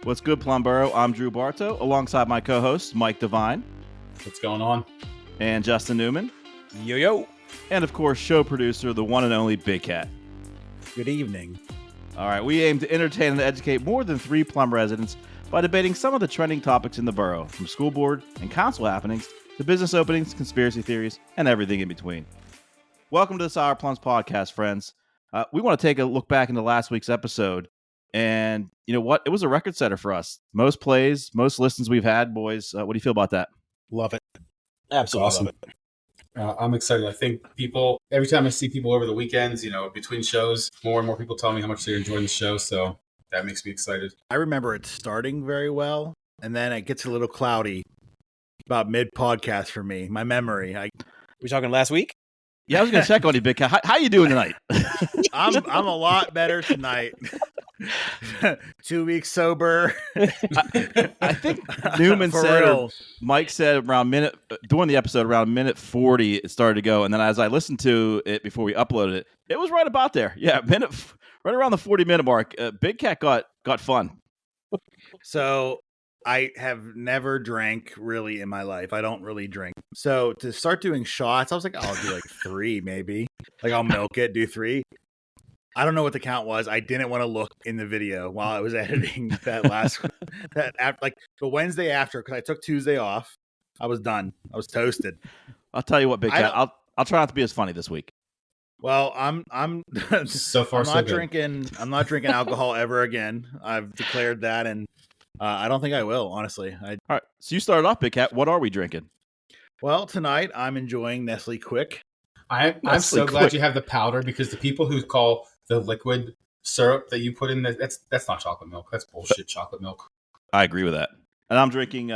What's good, Plumboro? I'm Drew Bartow, alongside my co-hosts Mike Devine. What's going on? And Justin Newman. Yo. And, of course, show producer, the one and only Big Cat. Good evening. All right, we aim to entertain and educate more than 3 Plum residents by debating some of the trending topics in the borough, from school board and council happenings to business openings, conspiracy theories, and everything in between. Welcome to the Sour Plums podcast, friends. We want to take a look back into last week's episode. And you know what? It was a record setter for us. Most plays, most listens we've had, boys. What do you feel about that? Love it. Absolutely awesome. Love it. I'm excited. I think people, every time I see people over the weekends, between shows, more and more people tell me how much they're enjoying the show. So that makes me excited. I remember it starting very well, and then it gets a little cloudy about mid-podcast for me. My memory. We talking last week? Yeah, I was going to check on you, Big Cat. How you doing tonight? I'm a lot better tonight. 2 weeks sober. I think Newman said, or Mike said during the episode, around minute 40, it started to go. And then as I listened to it before we uploaded it, it was right about there. Yeah, right around the 40-minute mark. Big Cat got fun. So I have never drank really in my life. I don't really drink. So to start doing shots, I was like, I'll do like 3 maybe. Like I'll milk it, do 3. I don't know what the count was. I didn't want to look in the video while I was editing the Wednesday after, because I took Tuesday off. I was done. I was toasted. I'll tell you what, Big Cat. I'll try not to be as funny this week. Well, I'm so far. I'm not drinking alcohol ever again. I've declared that, and I don't think I will. Honestly. All right. So you started off, Big Cat. What are we drinking? Well, tonight I'm enjoying Nestle Quick. I'm so glad you have the powder, because the people who call the liquid syrup that you put in, that's not chocolate milk. That's bullshit chocolate milk. I agree with that. And I'm drinking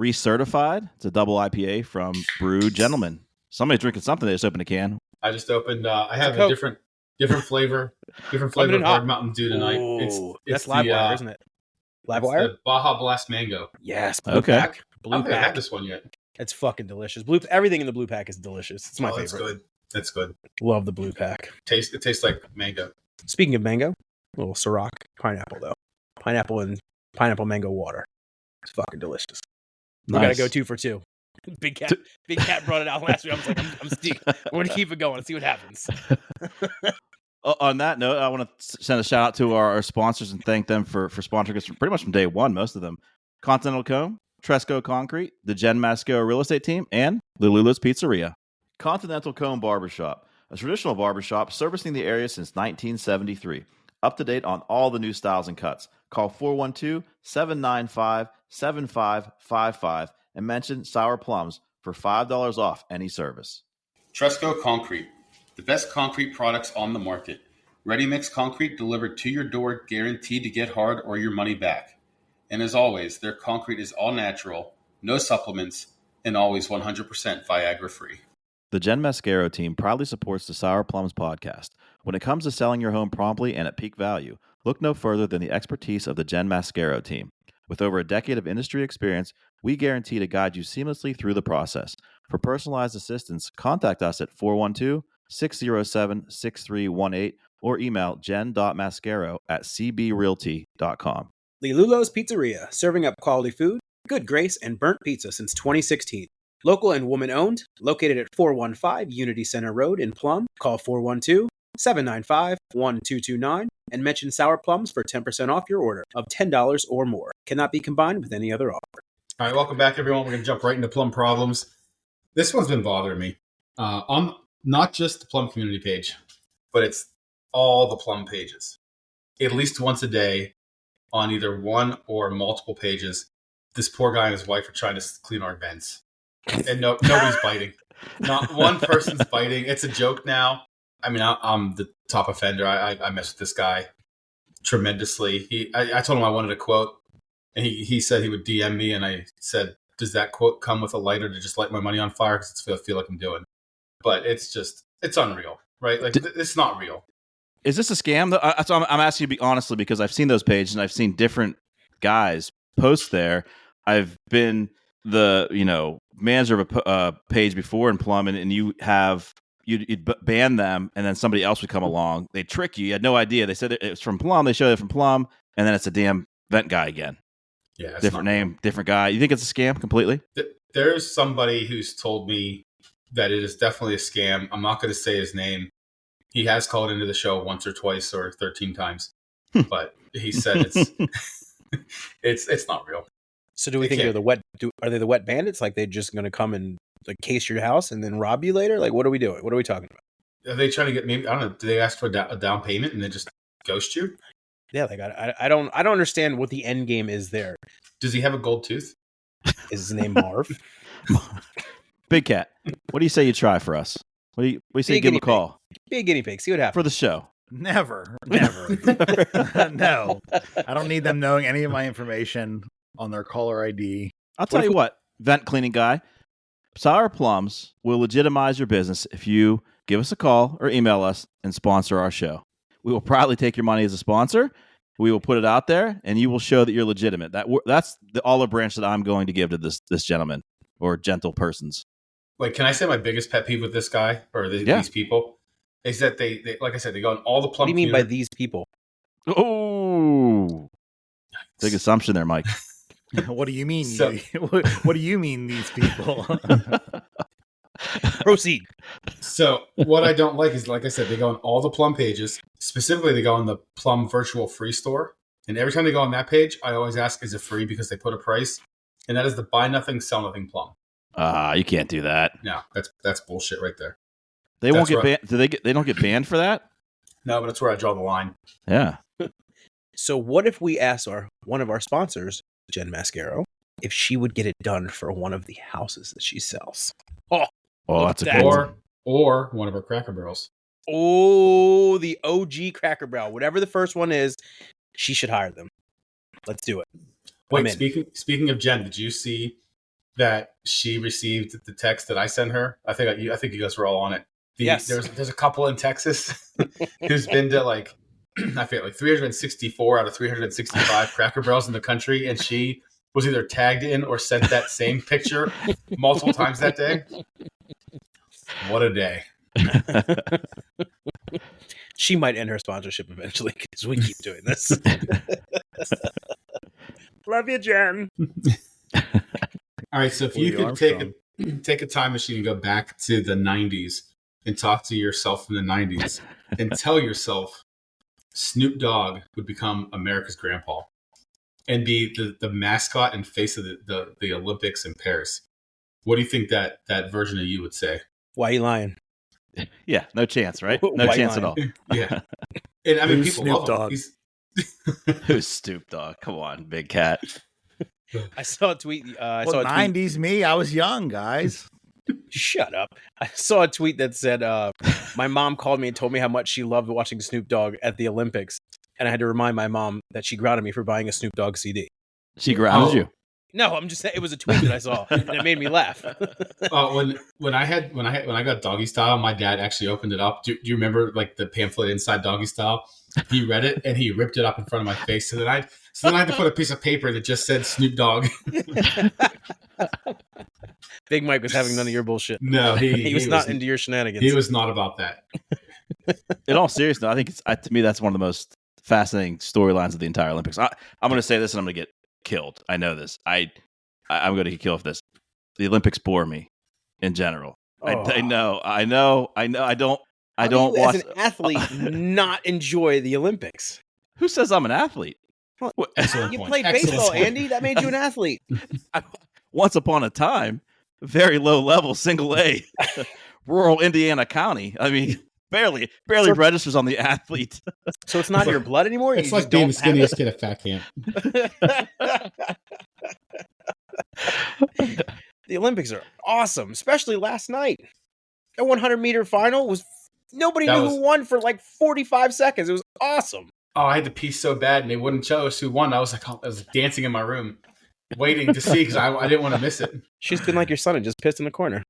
Recertified. It's a double IPA from Brew Gentleman. Somebody's drinking something. They just opened a can. I just opened. I have a different flavor. Different flavor of Hard Mountain Dew tonight. Ooh, it's Livewire, isn't it? Livewire? The Baja Blast Mango. Yes. Blue Okay. Pack. I haven't had this one yet. It's fucking delicious. Everything in the blue pack is delicious. It's my favorite. That's good. Love the blue pack. It tastes like mango. Speaking of mango, a little Ciroc pineapple though. Pineapple and pineapple mango water. It's fucking delicious. We gotta go 2 for 2. Big Cat brought it out last week. I was like, we're gonna keep it going and see what happens. On that note, I want to send a shout out to our sponsors and thank them for sponsoring us pretty much from day one. Most of them: Continental Cone, Tresco Concrete, the Jen Masco Real Estate Team, and Lulu's Pizzeria. Continental Cone Barbershop, a traditional barbershop servicing the area since 1973. Up to date on all the new styles and cuts. Call 412-795-7555 and mention Sour Plums for $5 off any service. Tresco Concrete, the best concrete products on the market. Ready-mix concrete delivered to your door, guaranteed to get hard or your money back. And as always, their concrete is all natural, no supplements, and always 100% Viagra-free. The Jen Mascaro team proudly supports the Sour Plums podcast. When it comes to selling your home promptly and at peak value, look no further than the expertise of the Jen Mascaro team. With over a decade of industry experience, we guarantee to guide you seamlessly through the process. For personalized assistance, contact us at 412-607-6318 or email jen.mascaro@cbrealty.com. Lulu's Pizzeria, serving up quality food, good grace, and burnt pizza since 2016. Local and woman-owned, located at 415 Unity Center Road in Plum. Call 412-795-1229 and mention Sour Plums for 10% off your order of $10 or more. Cannot be combined with any other offer. All right, welcome back, everyone. We're going to jump right into Plum Problems. This one's been bothering me. On not just the Plum community page, but it's all the Plum pages. At least once a day on either one or multiple pages, this poor guy and his wife are trying to clean our vents. And nobody's biting. Not one person's biting. It's a joke now. I mean, I'm the top offender. I mess with this guy tremendously. I told him I wanted a quote, and he said he would DM me, and I said, does that quote come with a lighter to just light my money on fire? Because it's what I feel like I'm doing. But it's unreal, right? Like, it's not real. Is this a scam? So I'm asking you honestly, because I've seen those pages, and I've seen different guys post there. I've been the manager of a page before in Plum, and you'd ban them, and then somebody else would come along. They trick you. You had no idea. They said it was from Plum. They showed it from Plum, and then it's a damn vent guy again. Yeah, it's Different not name, real. different guy. You think it's a scam completely? There's somebody who's told me that it is definitely a scam. I'm not going to say his name. He has called into the show once or twice or 13 times, but he said it's not real. So do we think they're the wet? Are they the wet bandits? Like they're just going to come and like case your house and then rob you later? Like what are we doing? What are we talking about? Are they trying to get maybe? I don't know. Do they ask for a down payment and then just ghost you? Yeah, like I don't understand what the end game is there. Does he have a gold tooth? Is his name Marv? Big Cat, what do you say you try for us? What do you say? Give him a call Be a guinea pig. See what happens for the show. Never. No, I don't need them knowing any of my information on their caller ID. I'll tell you what, vent cleaning guy, Sour Plums will legitimize your business if you give us a call or email us and sponsor our show. We will proudly take your money as a sponsor. We will put it out there, and you will show that you're legitimate. That's the olive branch that I'm going to give to this gentleman or gentle persons. Like, can I say my biggest pet peeve with this guy or these people is that they like I said, they go on all the Plum. What do you mean by these people? Oh, big assumption there, Mike. What do you mean? So- what do you mean, these people? Proceed. So what I don't like is, like I said, they go on all the Plum pages. Specifically, they go on the Plum virtual free store. And every time they go on that page, I always ask, is it free? Because they put a price. And that is the buy nothing, sell nothing Plum. You can't do that. No, that's bullshit right there. They won't That's get banned. They don't get banned for that? No, but that's where I draw the line. Yeah. So what if we asked one of our sponsors, Jen Mascaro, if she would get it done for one of the houses that she sells? Oh, that's a That's- good one. Or one of our Cracker Barrels. Oh, the OG Cracker Barrel. Whatever the first one is, she should hire them. Let's do it. I'm Wait, in. speaking of Jen, did you see that she received the text that I sent her? I think you guys were all on it. Yes. There's a couple in Texas who's been to I forget 364 out of 365 Cracker Barrels in the country, and she was either tagged in or sent that same picture multiple times that day. What a day! She might end her sponsorship eventually because we keep doing this. Love you, Jen. All right, so if you could take a time machine and go back to the 90s and talk to yourself in the 90s and tell yourself Snoop Dogg would become America's grandpa and be the mascot and face of the Olympics in Paris, what do you think that version of you would say? Why are you lying? Yeah, no chance, right? No White chance line. at all. Yeah. And I mean, Who's people Snoop love him. Dogg? Who's Snoop Dogg? Come on, Big Cat. I saw a tweet. I saw a tweet. 90s me? I was young, guys. Shut up. I saw a tweet that said, my mom called me and told me how much she loved watching Snoop Dogg at the Olympics. And I had to remind my mom that she grounded me for buying a Snoop Dogg CD. She grounded you. No, I'm just saying it was a tweet that I saw and it made me laugh. When I got Doggy Style, my dad actually opened it up. Do you remember like the pamphlet inside Doggy Style? He read it and he ripped it up in front of my face. So then I had to put a piece of paper that just said Snoop Dogg. Big Mike was having none of your bullshit. No, He was not into your shenanigans. He was not about that. In all seriousness, I think to me that's one of the most fascinating storylines of the entire Olympics. I'm going to say this and I'm going to get killed. I know this. I'm going to get killed for this. The Olympics bore me in general. Oh. I know. I don't How do you, watch. as an athlete, not enjoy the Olympics. Who says I'm an athlete? Excellent You point. played Excellent baseball, point. Andy. That made you an athlete. Once upon a time, very low level, single A, rural Indiana county. I mean, barely So- registers on the athlete. So it's not in your blood anymore? It's You like just being the don't have skinniest kid at fat camp. it? The Olympics are awesome, especially last night. The 100-meter final was nobody That knew was- who won for like 45 seconds. It was awesome. Oh, I had to pee so bad, and they wouldn't show us who won. I was like, I was dancing in my room, waiting to see because I didn't want to miss it. She's been like your son and just pissed in the corner.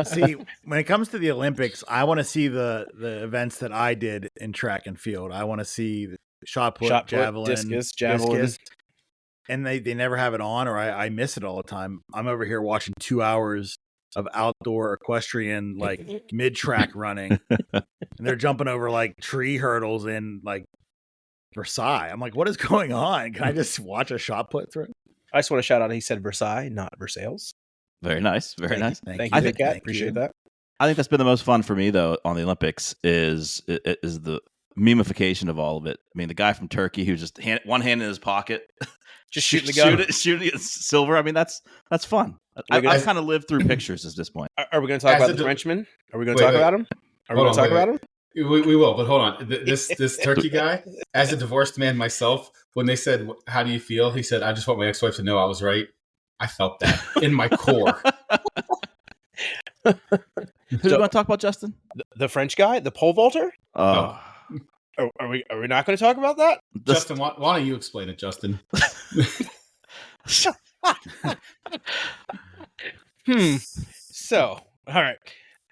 See, when it comes to the Olympics, I want to see the events that I did in track and field. I want to see the shot put, javelin, javelin. and they never have it on, or I miss it all the time. I'm over here watching 2 hours of outdoor equestrian like mid track running, and they're jumping over like tree hurdles in like Versailles. I'm like, what is going on? Can I just watch a shot put through? I just want to shout out. He said Versailles, not Versailles. Very nice. Very nice. Thank you. I think- think Thank appreciate you. that. I think that's been the most fun for me though on the Olympics is the memification of all of it. I mean, the guy from Turkey who just one hand in his pocket, Just shooting the gun. shooting it silver. I mean, that's fun. We're gonna- I've kind of lived through pictures at this point. Are we going to talk As about a the de- Frenchman? Are we going Wait, to talk wait. about him? Are we Hold going to on, talk wait, about him? We will, but hold on. This Turkey guy, as a divorced man myself, when they said, "How do you feel?" He said, "I just want my ex-wife to know I was right." I felt that in my core. Who do you want to talk about, Justin? The French guy, the pole vaulter. Oh, Are we not going to talk about that? Justin, why don't you explain it, Justin? So, all right.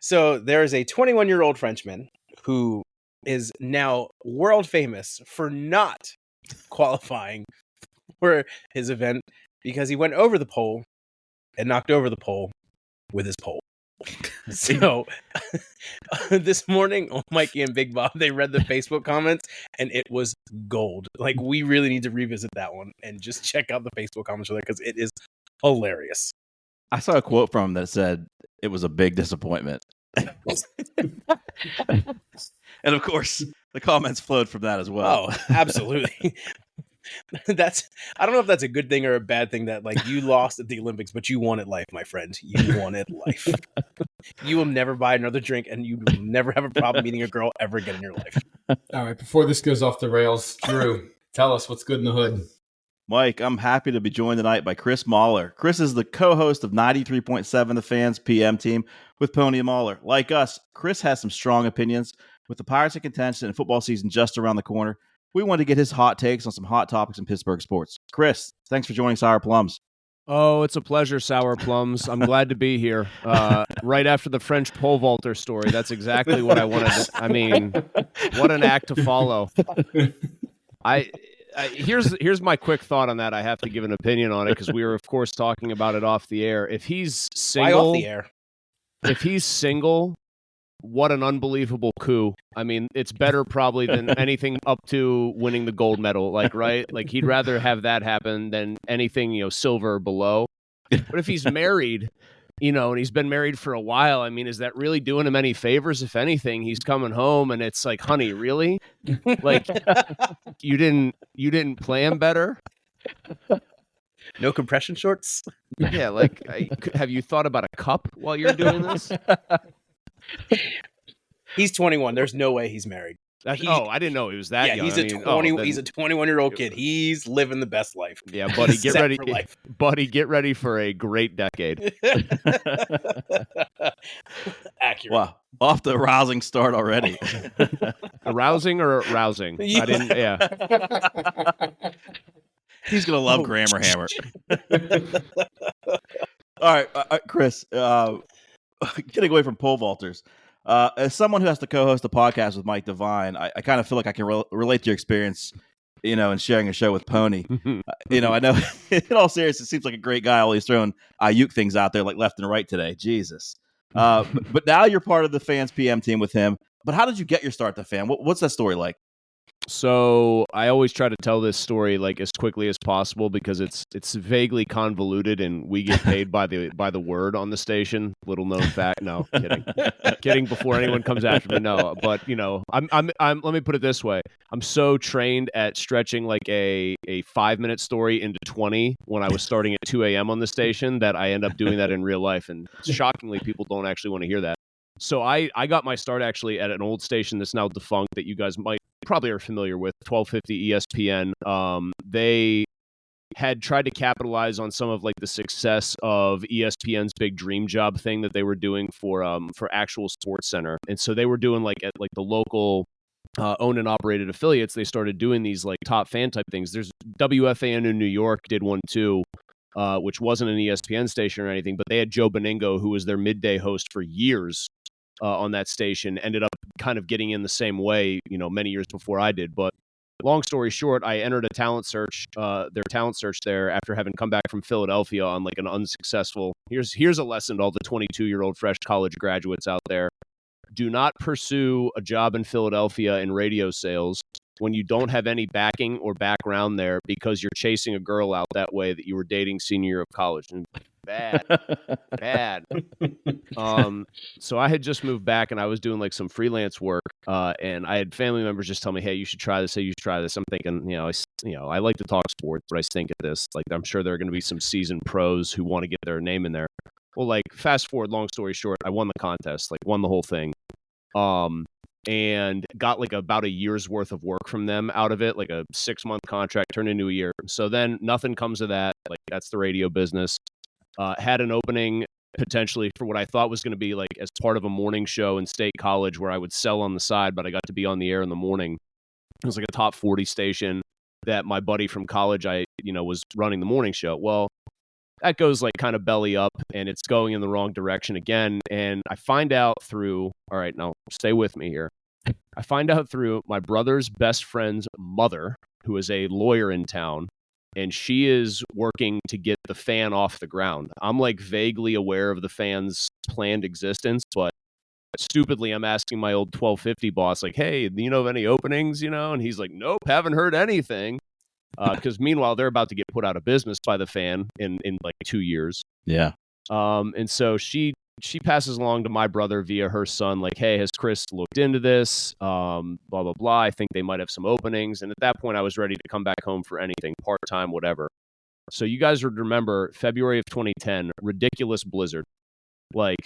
So there is a 21-year-old Frenchman who is now world famous for not qualifying for his event because he went over the pole and knocked over the pole with his pole. So this morning, Mikey and Big Bob, they read the Facebook comments and it was gold. Like, we really need to revisit that one and just check out the Facebook comments for that because it is hilarious. I saw a quote from him that said it was a big disappointment. And of course, the comments flowed from that as well. Oh, absolutely. I don't know if that's a good thing or a bad thing that like you lost at the Olympics, but you wanted life, my friend. You wanted life. You will never buy another drink and you will never have a problem meeting a girl ever again in your life. All right, before this goes off the rails, Drew, tell us what's good in the hood. Mike, I'm happy to be joined tonight by Chris Mueller. Chris is the co-host of 93.7 The Fans PM team with Poni Mueller. Like us, Chris has some strong opinions. With the Pirates in contention and football season just around the corner, we wanted to get his hot takes on some hot topics in Pittsburgh sports. Chris, thanks for joining Sour Plums. Oh, it's a pleasure, Sour Plums. I'm glad to be here. Right after the French pole vaulter story, that's exactly what I wanted to, I mean, what an act to follow. Here's my quick thought on that. I have to give an opinion on it because we were, of course, talking about it off the air. If he's single, Why off the air? If he's single, what an unbelievable coup. I mean, it's better probably than anything up to winning the gold medal, like, right? Like, he'd rather have that happen than anything, silver or below. But if he's married, and he's been married for a while, I mean, is that really doing him any favors? If anything, he's coming home and it's like, honey, really? Like, you didn't plan better? No compression shorts? Yeah, like, have you thought about a cup while you're doing this? He's 21. There's no way he's married. I didn't know he was that young. He's a 21-year-old kid. He's living the best life. Yeah, buddy, get Set ready. for life. Buddy, get ready for a great decade. Accurate. Wow, off to a rousing start already. Arousing or rousing? Yeah. I didn't. Yeah. He's going to love Grammar Hammer. All right, Chris, getting away from pole vaulters. As someone who has to co-host a podcast with Mike Devine, I kind of feel like I can relate to your experience, in sharing a show with Poni. I know in all seriousness, it seems like a great guy. All he's throwing Ayuk things out there like left and right today. Jesus. But now you're part of the Fans PM team with him. But how did you get your start to Fan? What's that story like? So I always try to tell this story like as quickly as possible because it's vaguely convoluted and we get paid by the word on the station. Little known fact. No, kidding before anyone comes after me. No, but I'm let me put it this way. I'm so trained at stretching like a 5-minute story into 20 when I was starting at 2 a.m. on the station that I end up doing that in real life. And shockingly, people don't actually want to hear that. So I got my start actually at an old station that's now defunct that you guys probably are familiar with, 1250 ESPN. They had tried to capitalize on some of like the success of ESPN's big dream job thing that they were doing for actual Sports Center. And so they were doing like at like the local owned and operated affiliates, they started doing these like top fan type things. There's WFAN in New York did one too. Which wasn't an ESPN station or anything, but they had Joe Beningo, who was their midday host for years on that station, ended up kind of getting in the same way, many years before I did. But long story short, I entered a talent search, their talent search there after having come back from Philadelphia on like an unsuccessful. Here's a lesson to all the 22-year-old fresh college graduates out there. Do not pursue a job in Philadelphia in radio sales when you don't have any backing or background there because you're chasing a girl out that way that you were dating senior year of college. And bad. So I had just moved back and I was doing like some freelance work, and I had family members just tell me, hey, you should try this. Hey, you should try this. I'm thinking, I like to talk sports, but I stink at this. Like, I'm sure there are going to be some seasoned pros who want to get their name in there. Well, like, fast forward, long story short, I won the contest, like won the whole thing. And got like about a year's worth of work from them out of it, like a 6-month contract turned into a year. So then nothing comes of that. Like, that's the radio business. Had an opening potentially for what I thought was going to be like as part of a morning show in State College where I would sell on the side, but I got to be on the air in the morning. It was like a top 40 station that my buddy from college, was running the morning show. Well, that goes like kind of belly up and it's going in the wrong direction again. And I find out through, all right, now stay with me here. I find out through my brother's best friend's mother, who is a lawyer in town, and she is working to get the fan off the ground. I'm like vaguely aware of the fan's planned existence, but stupidly, I'm asking my old 1250 boss, like, hey, do you know of any openings, And he's like, nope, haven't heard anything. Because meanwhile, they're about to get put out of business by the fan in like 2 years. Yeah. And so she passes along to my brother via her son, like, hey, has Chris looked into this? Blah, blah, blah. I think they might have some openings. And at that point, I was ready to come back home for anything, part-time, whatever. So you guys would remember February of 2010, ridiculous blizzard. Like,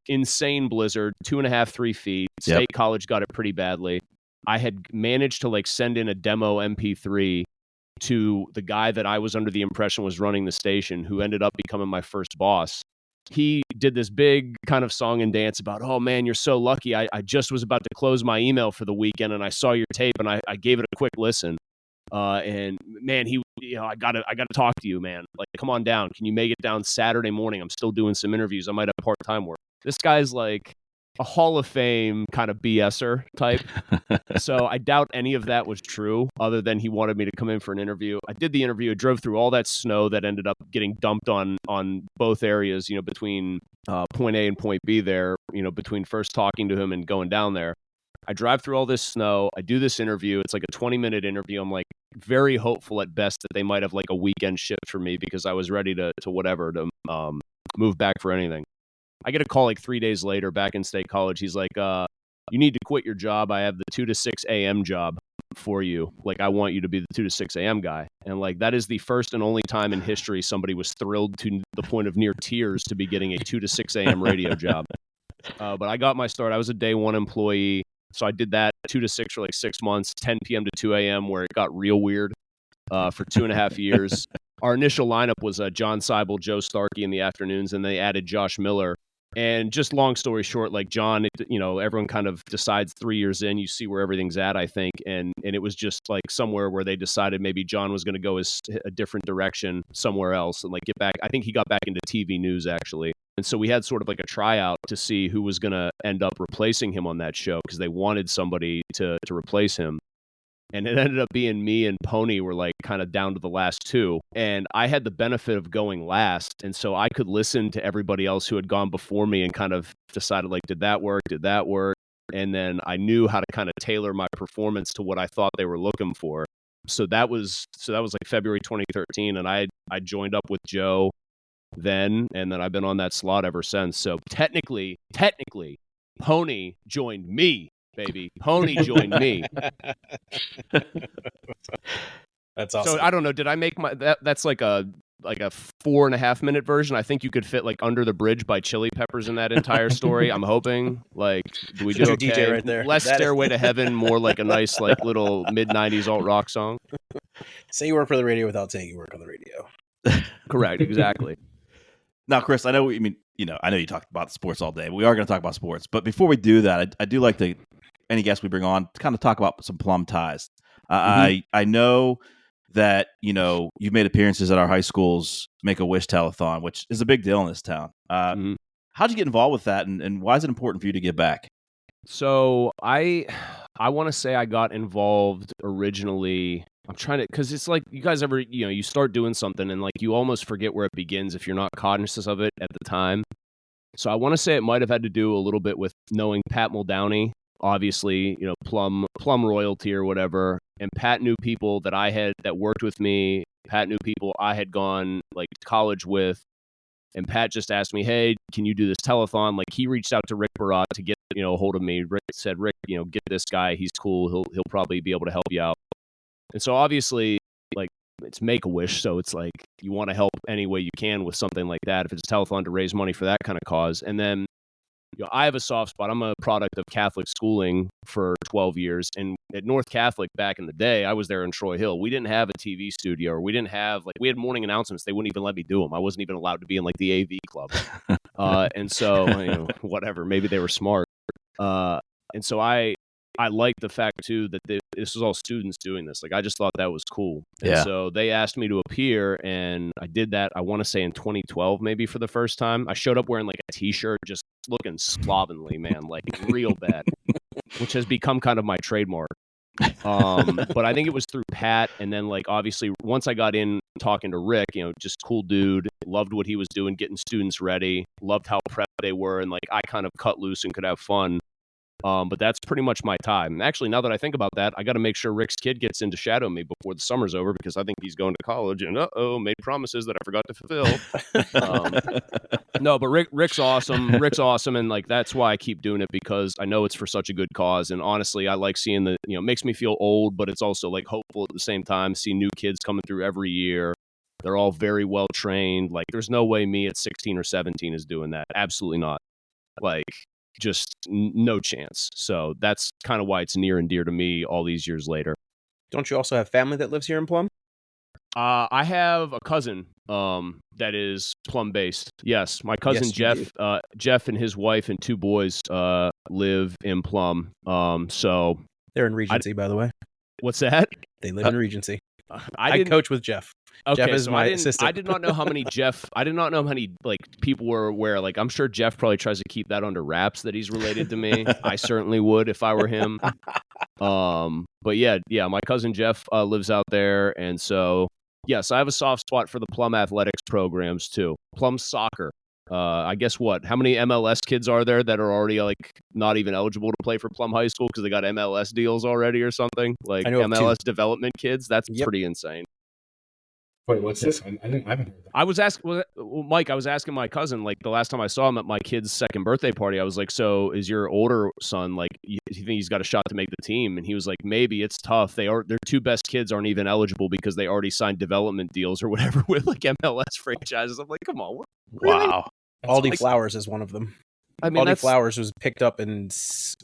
insane blizzard, 2.5, 3 feet. State College got it pretty badly. I had managed to like send in a demo MP3 to the guy that I was under the impression was running the station, who ended up becoming my first boss. He did this big kind of song and dance about, oh man, you're so lucky. I just was about to close my email for the weekend and I saw your tape and I gave it a quick listen. And man, I gotta talk to you, man. Like, come on down. Can you make it down Saturday morning? I'm still doing some interviews. I might have part-time work. This guy's like a Hall of Fame kind of BSer type. So I doubt any of that was true, other than he wanted me to come in for an interview. I did the interview. I drove through all that snow that ended up getting dumped on both areas, between point A and point B there, between first talking to him and going down there. I drive through all this snow. I do this interview. It's like a 20-minute interview. I'm like very hopeful at best that they might have like a weekend shift for me because I was ready to move back for anything. I get a call like 3 days later back in State College. He's like, you need to quit your job. I have the 2 to 6 a.m. job for you. Like, I want you to be the 2 to 6 a.m. guy. And like, that is the first and only time in history somebody was thrilled to the point of near tears to be getting a 2 to 6 a.m. radio job. But I got my start. I was a day one employee. So I did that 2 to 6 for like 6 months, 10 p.m. to 2 a.m., where it got real weird for 2.5 years. Our initial lineup was John Seibel, Joe Starkey in the afternoons, and they added Josh Miller. And just long story short, like John, everyone kind of decides 3 years in, you see where everything's at, I think. And it was just like somewhere where they decided maybe John was going to go a different direction somewhere else and like get back. I think he got back into TV news, actually. And so we had sort of like a tryout to see who was going to end up replacing him on that show because they wanted somebody to replace him. And it ended up being me and Poni were like kind of down to the last two. And I had the benefit of going last. And so I could listen to everybody else who had gone before me and kind of decided like, did that work? Did that work? And then I knew how to kind of tailor my performance to what I thought they were looking for. So that was like February 2013. And I joined up with Joe then. And then I've been on that slot ever since. So technically, Poni joined me. Baby, Poni joined me. That's awesome. So I don't know. Did I make that's like a 4.5 minute version? I think you could fit like Under the Bridge by Chili Peppers in that entire story. I'm hoping. Like, do we do okay? DJ right there. Less Stairway to Heaven, more like a nice like little mid-90s alt rock song. Say you work for the radio without saying you work on the radio. Correct. Exactly. Now, Chris, I know what you mean. I know you talked about sports all day. But we are going to talk about sports. But before we do that, I do like to any guest we bring on to kind of talk about some plum ties. I know that you've made appearances at our high school's Make-A-Wish Telethon, which is a big deal in this town. How'd you get involved with that, and why is it important for you to give back? So I want to say I got involved originally. I'm trying to, because it's like you guys ever, you start doing something and like you almost forget where it begins if you're not cognizant of it at the time. So I want to say it might have had to do a little bit with knowing Pat Muldowney obviously, Plum royalty or whatever. And Pat knew people that worked with me. Pat knew people I had gone like to college with. And Pat just asked me, hey, can you do this telethon? Like he reached out to Rick Barat to get, a hold of me. Rick said, Rick, get this guy. He's cool. He'll probably be able to help you out. And so obviously, like, it's Make-A-Wish. So it's like you want to help any way you can with something like that. If it's a telethon to raise money for that kind of cause. And then, I have a soft spot. I'm a product of Catholic schooling for 12 years. And at North Catholic back in the day, I was there in Troy Hill. We didn't have a TV studio, or we didn't have, we had morning announcements. They wouldn't even let me do them. I wasn't even allowed to be in like the AV club. And so, whatever, maybe they were smart. And so I like the fact too that this was all students doing this. Like I just thought that was cool. And so they asked me to appear, and I did that. I want to say in 2012, maybe for the first time. I showed up wearing like a T-shirt, just looking slovenly, man, like real bad, which has become kind of my trademark. But I think it was through Pat, and then like obviously once I got in talking to Rick, just cool dude, loved what he was doing, getting students ready, loved how prepped they were, and like I kind of cut loose and could have fun. But that's pretty much my time. Actually, now that I think about that, I got to make sure Rick's kid gets in to shadow me before the summer's over, because I think he's going to college and made promises that I forgot to fulfill. No, but Rick's awesome. Rick's awesome, and like that's why I keep doing it, because I know it's for such a good cause. And honestly, I like seeing it makes me feel old, but it's also like hopeful at the same time. See new kids coming through every year. They're all very well trained. Like there's no way me at 16 or 17 is doing that. Absolutely not. Like just no chance. So that's kind of why it's near and dear to me all these years later. Don't you also have family that lives here in Plum? I have a cousin that is Plum based. Yes, my cousin Jeff. Jeff and his wife and two boys live in Plum. So they're in Regency, by the way. What's that? They live in Regency. I coach with Jeff. Okay, Jeff is so my assistant. I did not know how many like people were aware. Like I'm sure Jeff probably tries to keep that under wraps that he's related to me. I certainly would if I were him. But yeah, my cousin Jeff lives out there, and so yes, I have a soft spot for the Plum athletics programs too. Plum soccer. I guess how many MLS kids are there that are already like not even eligible to play for Plum High School because they got MLS deals already or something? Like MLS development kids. That's pretty insane. Wait, what's this? I haven't heard that. I was asking, Mike, I was asking my cousin, like the last time I saw him at my kid's second birthday party, I was like, so is your older son, like, you think he's got a shot to make the team? And he was like, maybe. It's tough. Their two best kids aren't even eligible because they already signed development deals or whatever with like MLS franchises. I'm like, come on. Really? Wow. Aldi Flowers is one of them. I mean, Aldi Flowers was picked up in,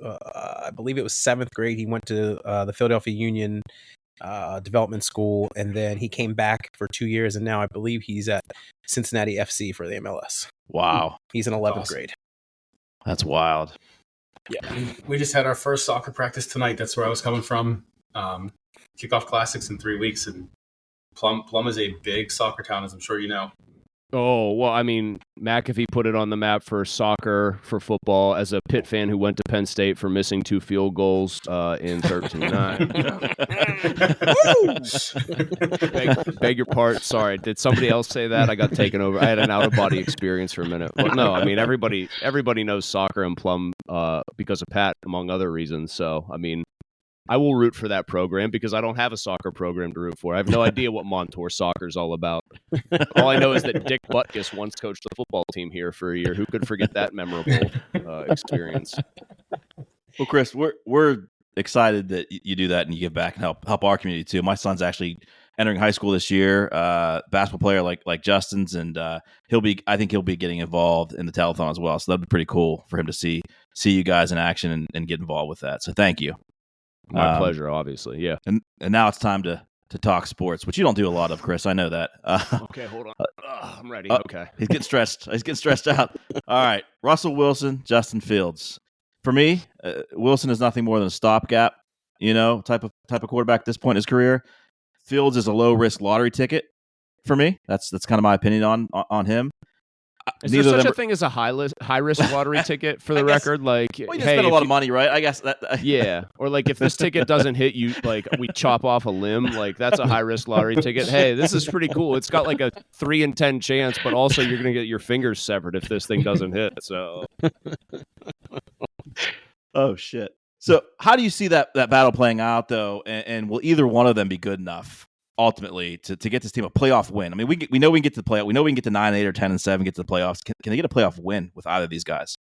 I believe it was 7th grade. He went to the Philadelphia Union development school, and then he came back for 2 years, and now I believe he's at Cincinnati FC for the MLS. Wow. He's in 11th grade. That's wild. Yeah. We just had our first soccer practice tonight. That's where I was coming from. Kickoff classics in 3 weeks, and Plum is a big soccer town, as I'm sure you know. Oh, well, I mean, McAfee put it on the map for soccer, for football, as a Pitt fan who went to Penn State for missing 2 field goals in 13-9. Beg your pardon. Sorry, did somebody else say that? I got taken over. I had an out-of-body experience for a minute. Well, no, I mean, everybody knows soccer and Plum because of Pat, among other reasons. So, I mean, I will root for that program because I don't have a soccer program to root for. I have no idea what Montour soccer is all about. All I know is that Dick Butkus once coached the football team here for a year. Who could forget that memorable experience? Well, Chris, we're excited that you do that and you give back and help our community too. My son's actually entering high school this year, basketball player like Justin's, and I think he'll be getting involved in the telethon as well. So that'd be pretty cool for him to see you guys in action and get involved with that. So thank you. My pleasure, obviously. Yeah. And now it's time to talk sports, which you don't do a lot of, Chris. I know that. Okay, hold on. I'm ready. Okay. He's getting stressed. He's getting stressed out. All right. Russell Wilson, Justin Fields. For me, Wilson is nothing more than a stopgap, type of quarterback at this point in his career. Fields is a low risk lottery ticket for me. That's kind of my opinion on him. Is there such a thing as a high risk lottery ticket for the record? Like, you spend a lot of money, right? I guess that. Yeah, or like if this ticket doesn't hit you, like we chop off a limb. Like that's a high risk lottery ticket. Hey, this is pretty cool. It's got like a 3 in 10 chance, but also you're gonna get your fingers severed if this thing doesn't hit. So. Oh shit. So how do you see that battle playing out, though? And will either one of them be good enough ultimately to get this team a playoff win? I mean, we know we can get to the playoff. We know we can get to 9-8 or 10-7, get to the playoffs. Can they get a playoff win with either of these guys?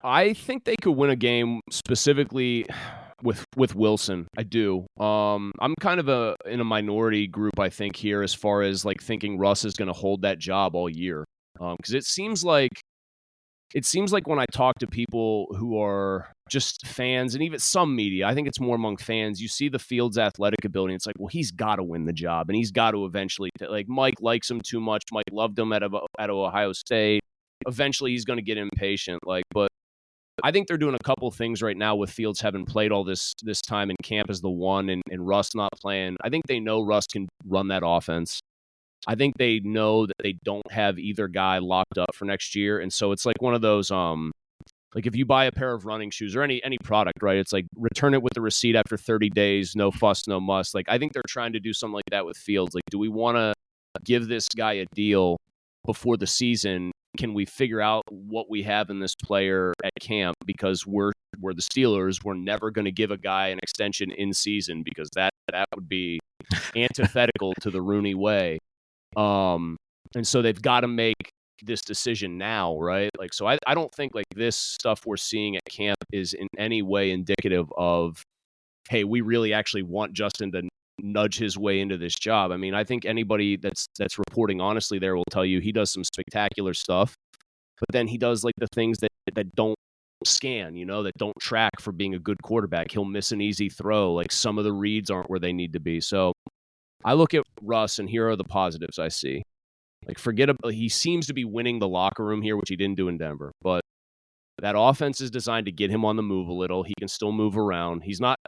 I think they could win a game specifically with Wilson. I do. I'm kind of in a minority group, I think, here as far as like thinking Russ is going to hold that job all year. Because it seems like when I talk to people who are just fans and even some media, I think it's more among fans, you see the Fields' athletic ability. And it's like, well, he's got to win the job, and he's got to eventually. Like Mike likes him too much. Mike loved him at Ohio State. Eventually, he's going to get impatient. But I think they're doing a couple things right now with Fields having played all this time in camp as the one and Russ not playing. I think they know Russ can run that offense. I think they know that they don't have either guy locked up for next year. And so it's like one of those, like if you buy a pair of running shoes or any product, right? It's like return it with the receipt after 30 days, no fuss, no muss. Like I think they're trying to do something like that with Fields. Like, do we want to give this guy a deal before the season? Can we figure out what we have in this player at camp? Because we're the Steelers. We're never going to give a guy an extension in season because that would be antithetical to the Rooney way. And so they've got to make this decision now, right? Like, so I don't think like this stuff we're seeing at camp is in any way indicative of, hey, we really actually want Justin to nudge his way into this job. I mean, I think anybody that's reporting honestly there will tell you he does some spectacular stuff, but then he does like the things that don't scan, that don't track for being a good quarterback. He'll miss an easy throw. Like some of the reads aren't where they need to be. So I look at Russ and here are the positives I see. Like he seems to be winning the locker room here, which he didn't do in Denver, but that offense is designed to get him on the move a little. He can still move around.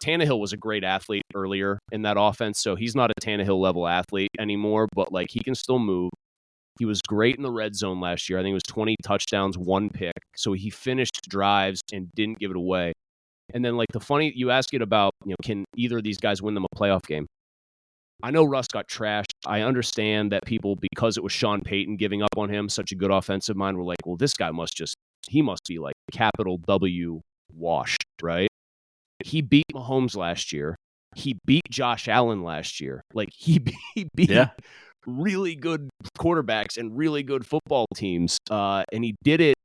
Tannehill was a great athlete earlier in that offense, so he's not a Tannehill level athlete anymore, but like he can still move. He was great in the red zone last year. I think it was 20 touchdowns, 1 pick. So he finished drives and didn't give it away. And then like you ask it about, can either of these guys win them a playoff game? I know Russ got trashed. I understand that people, because it was Sean Payton giving up on him, such a good offensive mind, were like, well, this guy must be like capital W washed, right? He beat Mahomes last year. He beat Josh Allen last year. Like he beat really good quarterbacks and really good football teams. And he did it,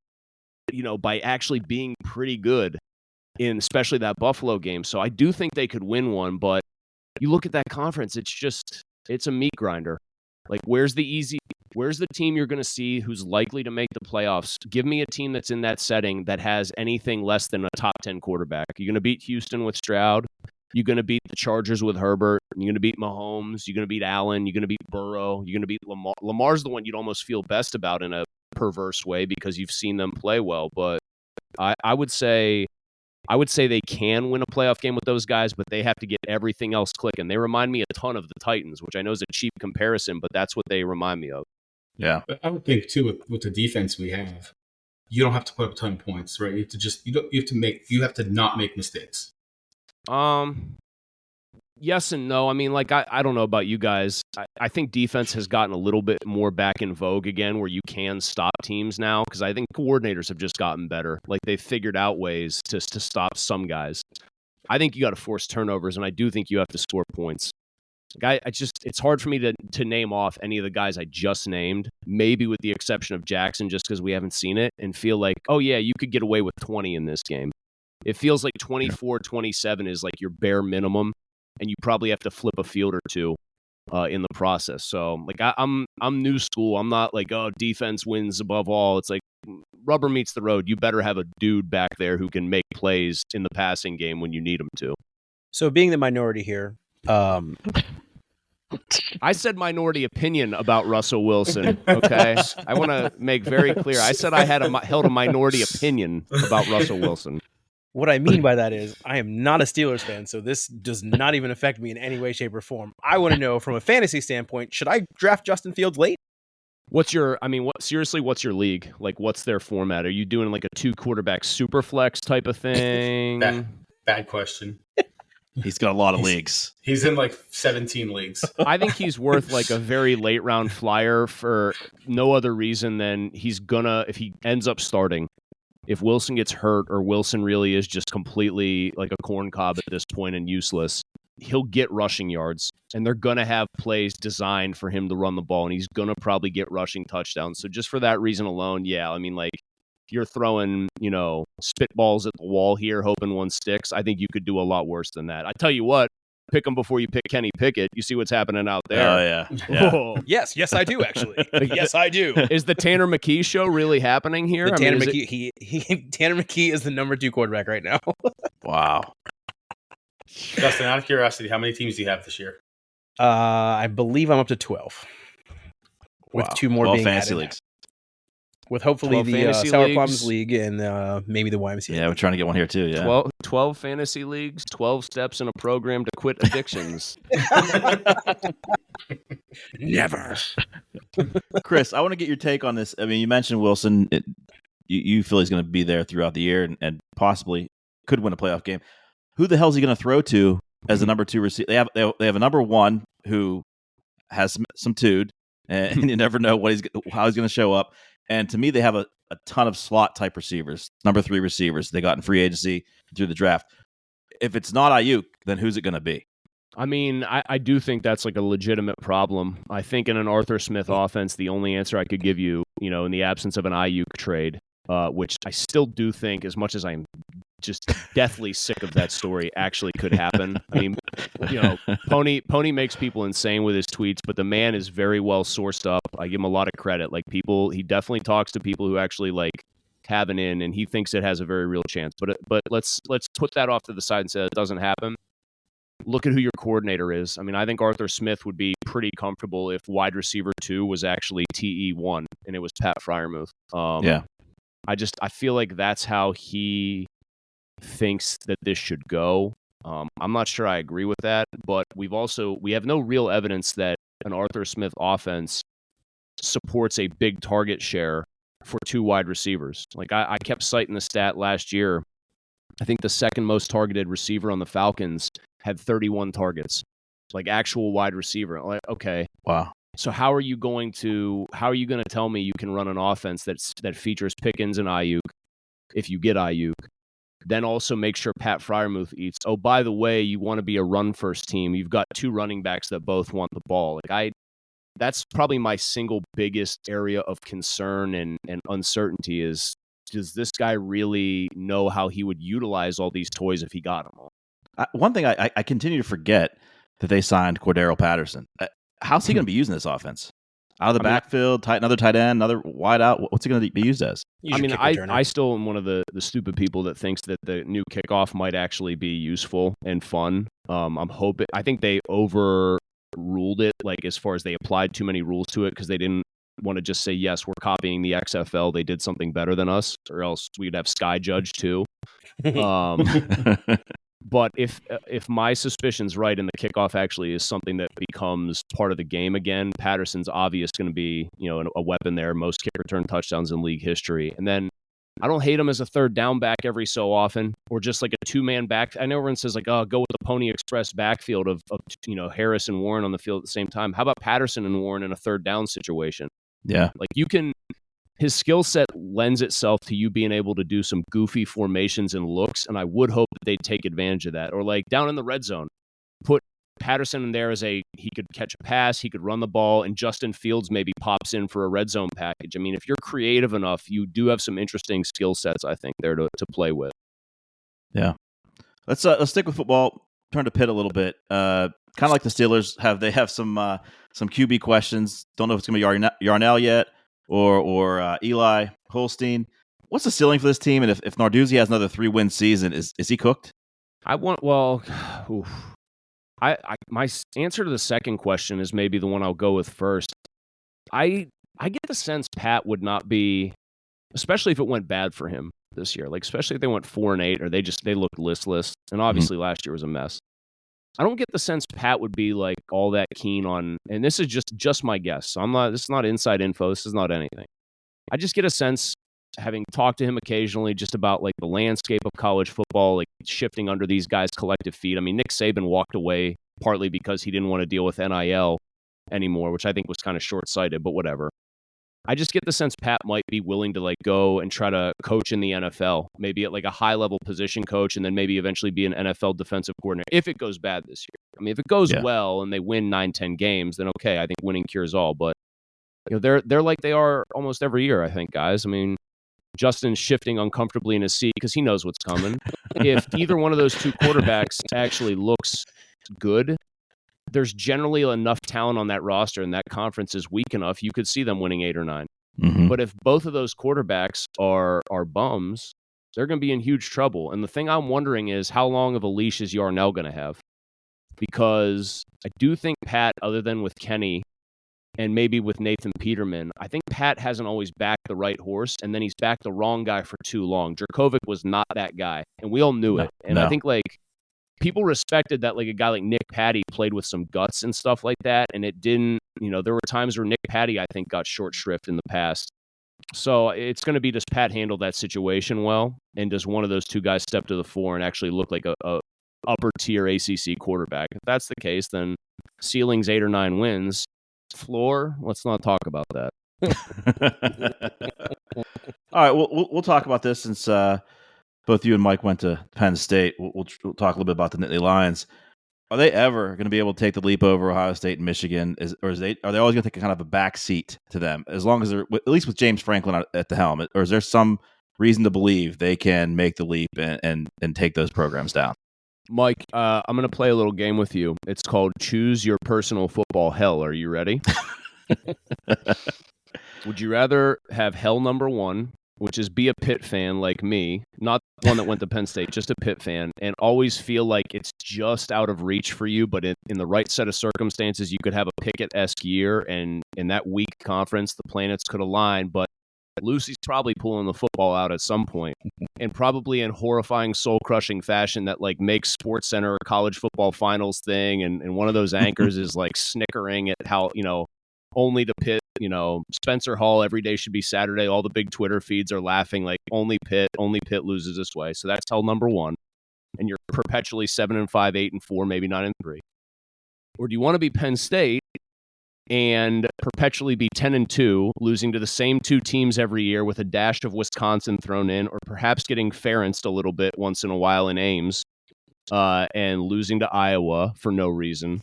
by actually being pretty good in especially that Buffalo game. So I do think they could win one, but you look at that conference, it's a meat grinder. Like where's the team you're going to see who's likely to make the playoffs? Give me a team that's in that setting that has anything less than a top 10 quarterback. You're going to beat Houston with Stroud. You're going to beat the Chargers with Herbert. You're going to beat Mahomes. You're going to beat Allen. You're going to beat Burrow. You're going to beat Lamar. Lamar's the one you'd almost feel best about in a perverse way because you've seen them play well. But I would say they can win a playoff game with those guys, but they have to get everything else clicking. They remind me a ton of the Titans, which I know is a cheap comparison, but that's what they remind me of. Yeah. I would think too with the defense we have, you don't have to put up a ton of points, right? You have to not make mistakes. Yes and no. I mean, like, I don't know about you guys. I think defense has gotten a little bit more back in vogue again where you can stop teams now because I think coordinators have just gotten better. Like, they've figured out ways to stop some guys. I think you got to force turnovers, and I do think you have to score points. Like, it's hard for me to name off any of the guys I just named, maybe with the exception of Jackson just because we haven't seen it, and feel like, oh, yeah, you could get away with 20 in this game. It feels like 24, 27 is like your bare minimum, and you probably have to flip a field or two in the process. So, like, I'm new school. I'm not like, oh, defense wins above all. It's like rubber meets the road. You better have a dude back there who can make plays in the passing game when you need him to. So, being the minority here, I said minority opinion about Russell Wilson, okay? I want to make very clear. I said I held a minority opinion about Russell Wilson. What I mean by that is I am not a Steelers fan, so this does not even affect me in any way, shape, or form. I want to know from a fantasy standpoint, should I draft Justin Fields late? What's your league? Like, what's their format? Are you doing like a 2-quarterback super flex type of thing? Bad question. He's got a lot of leagues. He's in like 17 leagues. I think he's worth like a very late round flyer for no other reason than he's gonna, if he ends up starting, if Wilson gets hurt or Wilson really is just completely like a corn cob at this point and useless, he'll get rushing yards, and they're going to have plays designed for him to run the ball, and he's going to probably get rushing touchdowns. So just for that reason alone, yeah, I mean, like, you're throwing, spitballs at the wall here, hoping one sticks. I think you could do a lot worse than that. I tell you what, pick him before you pick Kenny Pickett. You see what's happening out there. Oh, yeah. Oh. Yes, I do actually. Yes, I do. Is the Tanner McKee show really happening here? Tanner McKee, Tanner McKee is the number 2 quarterback right now. Wow. Justin, out of curiosity, how many teams do you have this year? I believe I'm up to 12. With 2 more 12 being fantasy added. leagues. With hopefully 12 the fantasy Sour leagues. Plums League and maybe the YMCA. Yeah, we're trying to get one here too. Yeah. 12 fantasy leagues, 12 steps in a program to quit addictions. Never. Chris, I want to get your take on this. I mean, you mentioned Wilson. You feel he's going to be there throughout the year and possibly could win a playoff game. Who the hell is he going to throw to as a number 2 receiver? They have a number 1 who has some tude, and you never know how he's going to show up. And to me, they have a ton of slot type receivers, number 3 receivers they got in free agency through the draft. If it's not Ayuk, then who's it going to be? I mean, I do think that's like a legitimate problem. I think in an Arthur Smith offense, the only answer I could give you, in the absence of an Ayuk trade, which I still do think, as much as I'm just deathly sick of that story, actually could happen. I mean, Pony makes people insane with his tweets, but the man is very well sourced up. I give him a lot of credit. Like, he definitely talks to people who actually like have an in, and he thinks it has a very real chance. But let's put that off to the side and say it doesn't happen. Look at who your coordinator is. I mean, I think Arthur Smith would be pretty comfortable if wide receiver 2 was actually TE1 and it was Pat Freiermuth. Yeah. I feel like that's how he thinks that this should go. I'm not sure I agree with that, but we have no real evidence that an Arthur Smith offense supports a big target share for 2 wide receivers. Like, I kept citing the stat last year. I think the second most targeted receiver on the Falcons had 31 targets, like actual wide receiver. Like, okay. Wow. So how are you going to tell me you can run an offense that features Pickens and Ayuk if you get Ayuk? Then also make sure Pat Freiermuth eats. Oh, by the way, you want to be a run-first team. You've got 2 running backs that both want the ball. Like, that's probably my single biggest area of concern and uncertainty is, does this guy really know how he would utilize all these toys if he got them all? One thing I continue to forget that they signed Cordero Patterson. How's he going to be using this offense? Out of the backfield, another tight end, another wide out. What's he going to be used as? I still am one of the stupid people that thinks that the new kickoff might actually be useful and fun. I'm hoping. I think they overruled it, like as far as they applied too many rules to it because they didn't want to just say, yes, we're copying the XFL. They did something better than us, or else we'd have Sky Judge too. But if my suspicion's right and the kickoff actually is something that becomes part of the game again, Patterson's obvious going to be, a weapon there. Most kick return touchdowns in league history. And then I don't hate him as a third down back every so often, or just like a 2-man back. I know everyone says like, oh, go with the Pony Express backfield of Harris and Warren on the field at the same time. How about Patterson and Warren in a third down situation? Yeah. Like his skill set lends itself to you being able to do some goofy formations and looks, and I would hope that they take advantage of that. Or like down in the red zone, put Patterson in there as he could catch a pass, he could run the ball, and Justin Fields maybe pops in for a red zone package. I mean, if you're creative enough, you do have some interesting skill sets, I think, there to play with. Yeah. Let's stick with football. Turn to Pitt a little bit. Kind of like the Steelers they have some QB questions. Don't know if it's going to be Yarnell yet. Or Eli Holstein. What's the ceiling for this team? And if Narduzzi has another 3-win season, is he cooked? My answer to the second question is maybe the one I'll go with first. I get the sense Pat would not be, especially if it went bad for him this year. Like, especially if they went 4-8 or they looked listless. And obviously last year was a mess. I don't get the sense Pat would be like all that keen on, and this is just my guess. So this is not inside info. This is not anything. I just get a sense, having talked to him occasionally, just about like the landscape of college football, like shifting under these guys' collective feet. I mean, Nick Saban walked away partly because he didn't want to deal with NIL anymore, which I think was kind of short-sighted, but whatever. I just get the sense Pat might be willing to like go and try to coach in the NFL, maybe at like a high level position coach, and then maybe eventually be an NFL defensive coordinator if it goes bad this year. I mean, if it goes well and they win 9-10 games, then okay, I think winning cures all. But they're like they are almost every year, I think, guys. I mean, Justin's shifting uncomfortably in his seat because he knows what's coming. If either one of those two quarterbacks actually looks good, there's generally enough talent on that roster and that conference is weak enough, you could see them winning 8 or 9. Mm-hmm. But if both of those quarterbacks are bums, they're going to be in huge trouble. And the thing I'm wondering is how long of a leash is Yarnell going to have? Because I do think Pat, other than with Kenny and maybe with Nathan Peterman, I think Pat hasn't always backed the right horse, and then he's backed the wrong guy for too long. Jurkovec was not that guy, and we all knew it. And I think like people respected that like a guy like Nick Patty played with some guts and stuff like that, and it didn't, there were times where Nick Patty, I think, got short shrift in the past. So it's going to be, does Pat handle that situation well, and does one of those two guys step to the fore and actually look like a upper tier ACC quarterback? If that's the case, then ceiling's 8 or 9 wins. Floor, let's not talk about that. All right, we'll talk about this since both you and Mike went to Penn State. We'll talk a little bit about the Nittany Lions. Are they ever going to be able to take the leap over Ohio State and Michigan? Are they always going to take a kind of a back seat to them, as long as they're at least with James Franklin at the helm? Or is there some reason to believe they can make the leap and take those programs down? Mike, I'm going to play a little game with you. It's called Choose Your Personal Football Hell. Are you ready? Would you rather have hell number 1, which is be a Pitt fan like me, not one that went to Penn State, just a Pitt fan, and always feel like it's just out of reach for you, but in the right set of circumstances, you could have a Pickett-esque year, and in that weak conference, the planets could align, but Lucy's probably pulling the football out at some point, and probably in horrifying, soul-crushing fashion that like makes SportsCenter a college football finals thing, and one of those anchors is like snickering at how, only to Pitt, Spencer Hall, every day should be Saturday. All the big Twitter feeds are laughing like only Pitt loses this way. So that's hell number 1. And you're perpetually 7-5, 8-4, maybe 9-3. Or do you want to be Penn State and perpetually be 10-2, losing to the same 2 teams every year with a dash of Wisconsin thrown in, or perhaps getting Ferenced a little bit once in a while in Ames, and losing to Iowa for no reason,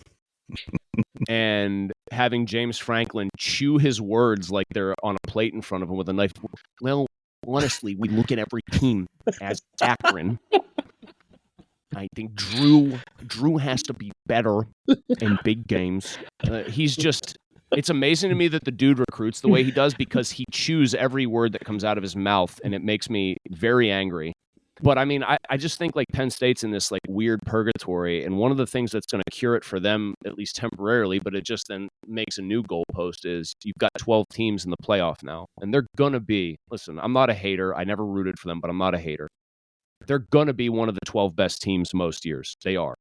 and having James Franklin chew his words like they're on a plate in front of him with a knife? Well, honestly, we look at every team as Akron. I think Drew has to be better in big games. He's just, it's amazing to me that the dude recruits the way he does, because he chews every word that comes out of his mouth, and it makes me very angry. But I mean, I just think like Penn State's in this like weird purgatory, and one of the things that's going to cure it for them, at least temporarily, but it just then makes a new goalpost, is you've got 12 teams in the playoff now, and they're going to be, listen, I'm not a hater. I never rooted for them, but I'm not a hater. They're going to be one of the 12 best teams most years. They are.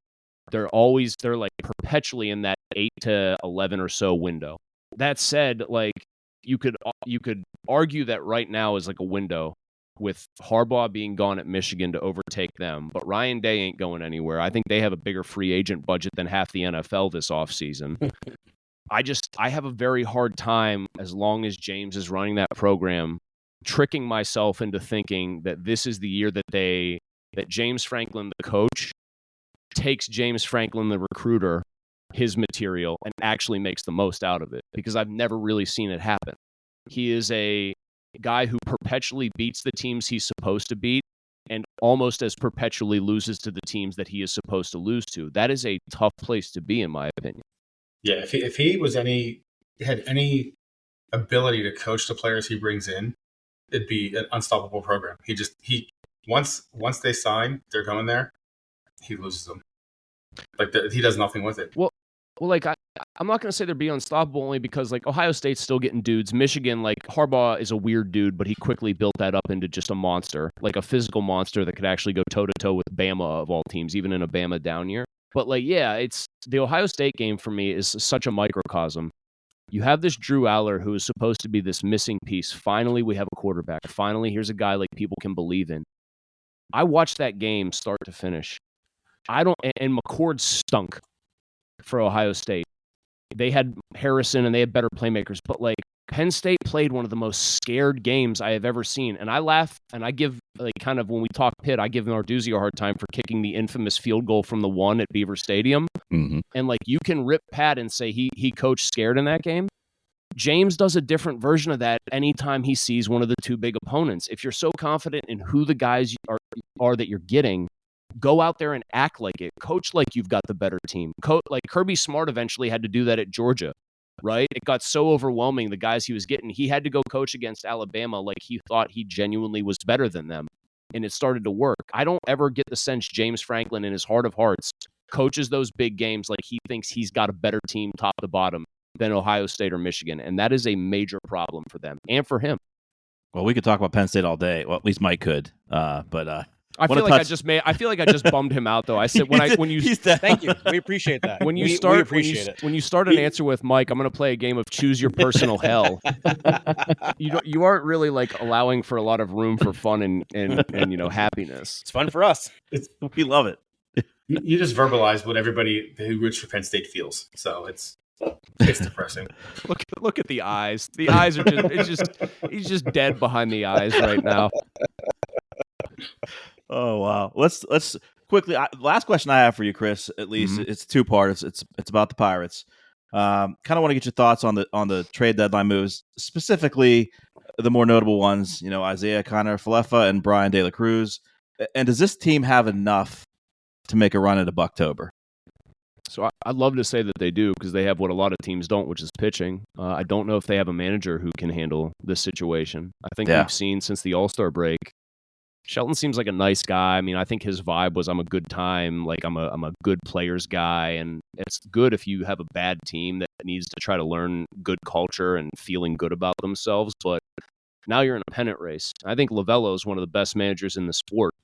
They're like perpetually in that 8 to 11 or so window. That said, like you could argue that right now is like a window with Harbaugh being gone at Michigan to overtake them, but Ryan Day ain't going anywhere. I think they have a bigger free agent budget than half the NFL this offseason. I have a very hard time, as long as James is running that program, tricking myself into thinking that this is the year that James Franklin, the coach, takes James Franklin, the recruiter, his material, and actually makes the most out of it, because I've never really seen it happen. He is a guy who perpetually beats the teams he's supposed to beat and almost as perpetually loses to the teams that he is supposed to lose to. That is a tough place to be, in my opinion. Yeah, if he had any ability to coach the players he brings in, it'd be an unstoppable program. Once they sign, they're going there. He loses them. He does nothing with it. Well, like I'm not going to say they're be unstoppable, only because like Ohio State's still getting dudes. Michigan, like Harbaugh is a weird dude, but he quickly built that up into just a monster, like a physical monster that could actually go toe to toe with Bama of all teams, even in a Bama down year. But like, yeah, it's the Ohio State game for me is such a microcosm. You have this Drew Aller who is supposed to be this missing piece. Finally, we have a quarterback. Finally, here's a guy like people can believe in. I watched that game start to finish. And McCord stunk for Ohio State. They had Harrison and they had better playmakers, but like Penn State played one of the most scared games I have ever seen. And I laugh and I give, like, kind of when we talk Pitt, I give Narduzzi a hard time for kicking the infamous field goal from the 1 at Beaver Stadium. Mm-hmm. And, like, you can rip Pat and say he coached scared in that game. James does a different version of that anytime he sees one of the two big opponents. If you're so confident in who the guys are that you're getting, go out there and act like it. Coach like you've got the better team. Like Kirby Smart eventually had to do that at Georgia, right? It got so overwhelming, the guys he was getting. He had to go coach against Alabama like he thought he genuinely was better than them, and it started to work. I don't ever get the sense James Franklin, in his heart of hearts, coaches those big games like he thinks he's got a better team top to bottom than Ohio State or Michigan, and that is a major problem for them and for him. Well, we could talk about Penn State all day. Well, at least Mike could. But I feel like I feel like I just bummed him out, though. I said when you Thank you. We appreciate that. When you we start appreciate it. When you start an answer with Mike, I'm going to play a game of choose your personal hell. You aren't really like allowing for a lot of room for fun and happiness. It's fun for us. We love it. You just verbalize what everybody who roots for Penn State feels. So it's depressing. Look at the eyes. The eyes are he's just dead behind the eyes right now. Oh wow. Let's quickly. Last question I have for you, Chris. At least it's two parts. It's about the Pirates. Kind of want to get your thoughts on the trade deadline moves, specifically the more notable ones. Isaiah Kiner-Falefa and Brian De La Cruz. And does this team have enough to make a run into Bucktober? So I'd love to say that they do, because they have what a lot of teams don't, which is pitching. I don't know if they have a manager who can handle this situation. I think we've seen since the All-Star break, Shelton seems like a nice guy. I mean, I think his vibe was, I'm a good time, like I'm a good players guy, and it's good if you have a bad team that needs to try to learn good culture and feeling good about themselves. But now you're in a pennant race. I think Lovello is one of the best managers in the sport.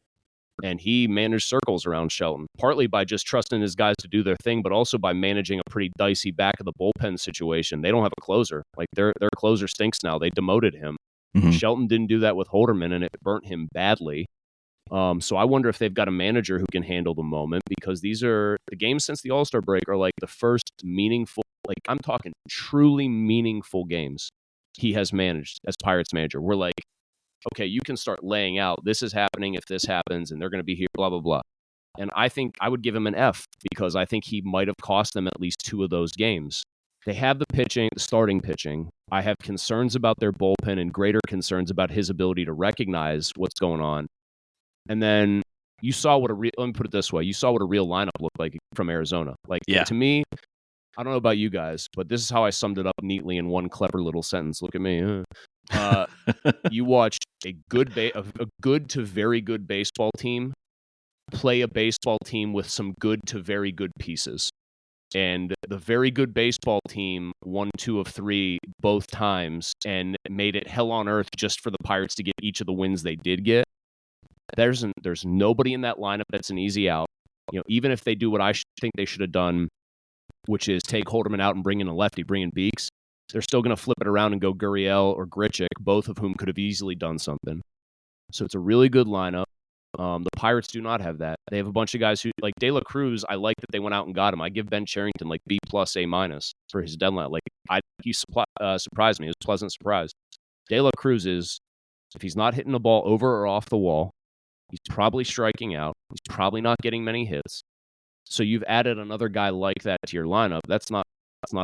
And he managed circles around Shelton, partly by just trusting his guys to do their thing, but also by managing a pretty dicey back of the bullpen situation. They don't have a closer. Like their closer stinks now. They demoted him. Mm-hmm. Shelton didn't do that with Holderman, and it burnt him badly. So I wonder if they've got a manager who can handle the moment, because these are the games since the All-Star break are like the first meaningful, like I'm talking truly meaningful games he has managed as Pirates manager. We're like, okay, you can start laying out, this is happening if this happens, and they're going to be here, blah, blah, blah. And I think I would give him an F, because I think he might have cost them at least 2 of those games. They have the pitching, the starting pitching. I have concerns about their bullpen and greater concerns about his ability to recognize what's going on. And then you saw what let me put it this way. You saw what a real lineup looked like from Arizona. Like, to me, I don't know about you guys, but this is how I summed it up neatly in one clever little sentence. Look at me. You watched a good to very good baseball team play a baseball team with some good to very good pieces. And the very good baseball team won 2 of 3 both times and made it hell on earth just for the Pirates to get each of the wins they did get. There's nobody in that lineup that's an easy out. Even if they do what I think they should have done, which is take Holderman out and bring in a lefty, bring in Beeks, they're still going to flip it around and go Gurriel or Grichuk, both of whom could have easily done something. So it's a really good lineup. The Pirates do not have that. They have a bunch of guys who, like De La Cruz, I like that they went out and got him. I give Ben Cherington like B+, A- for his deadline. Like, he surprised me. It was a pleasant surprise. De La Cruz is, if he's not hitting the ball over or off the wall, he's probably striking out. He's probably not getting many hits. So you've added another guy like that to your lineup. That's not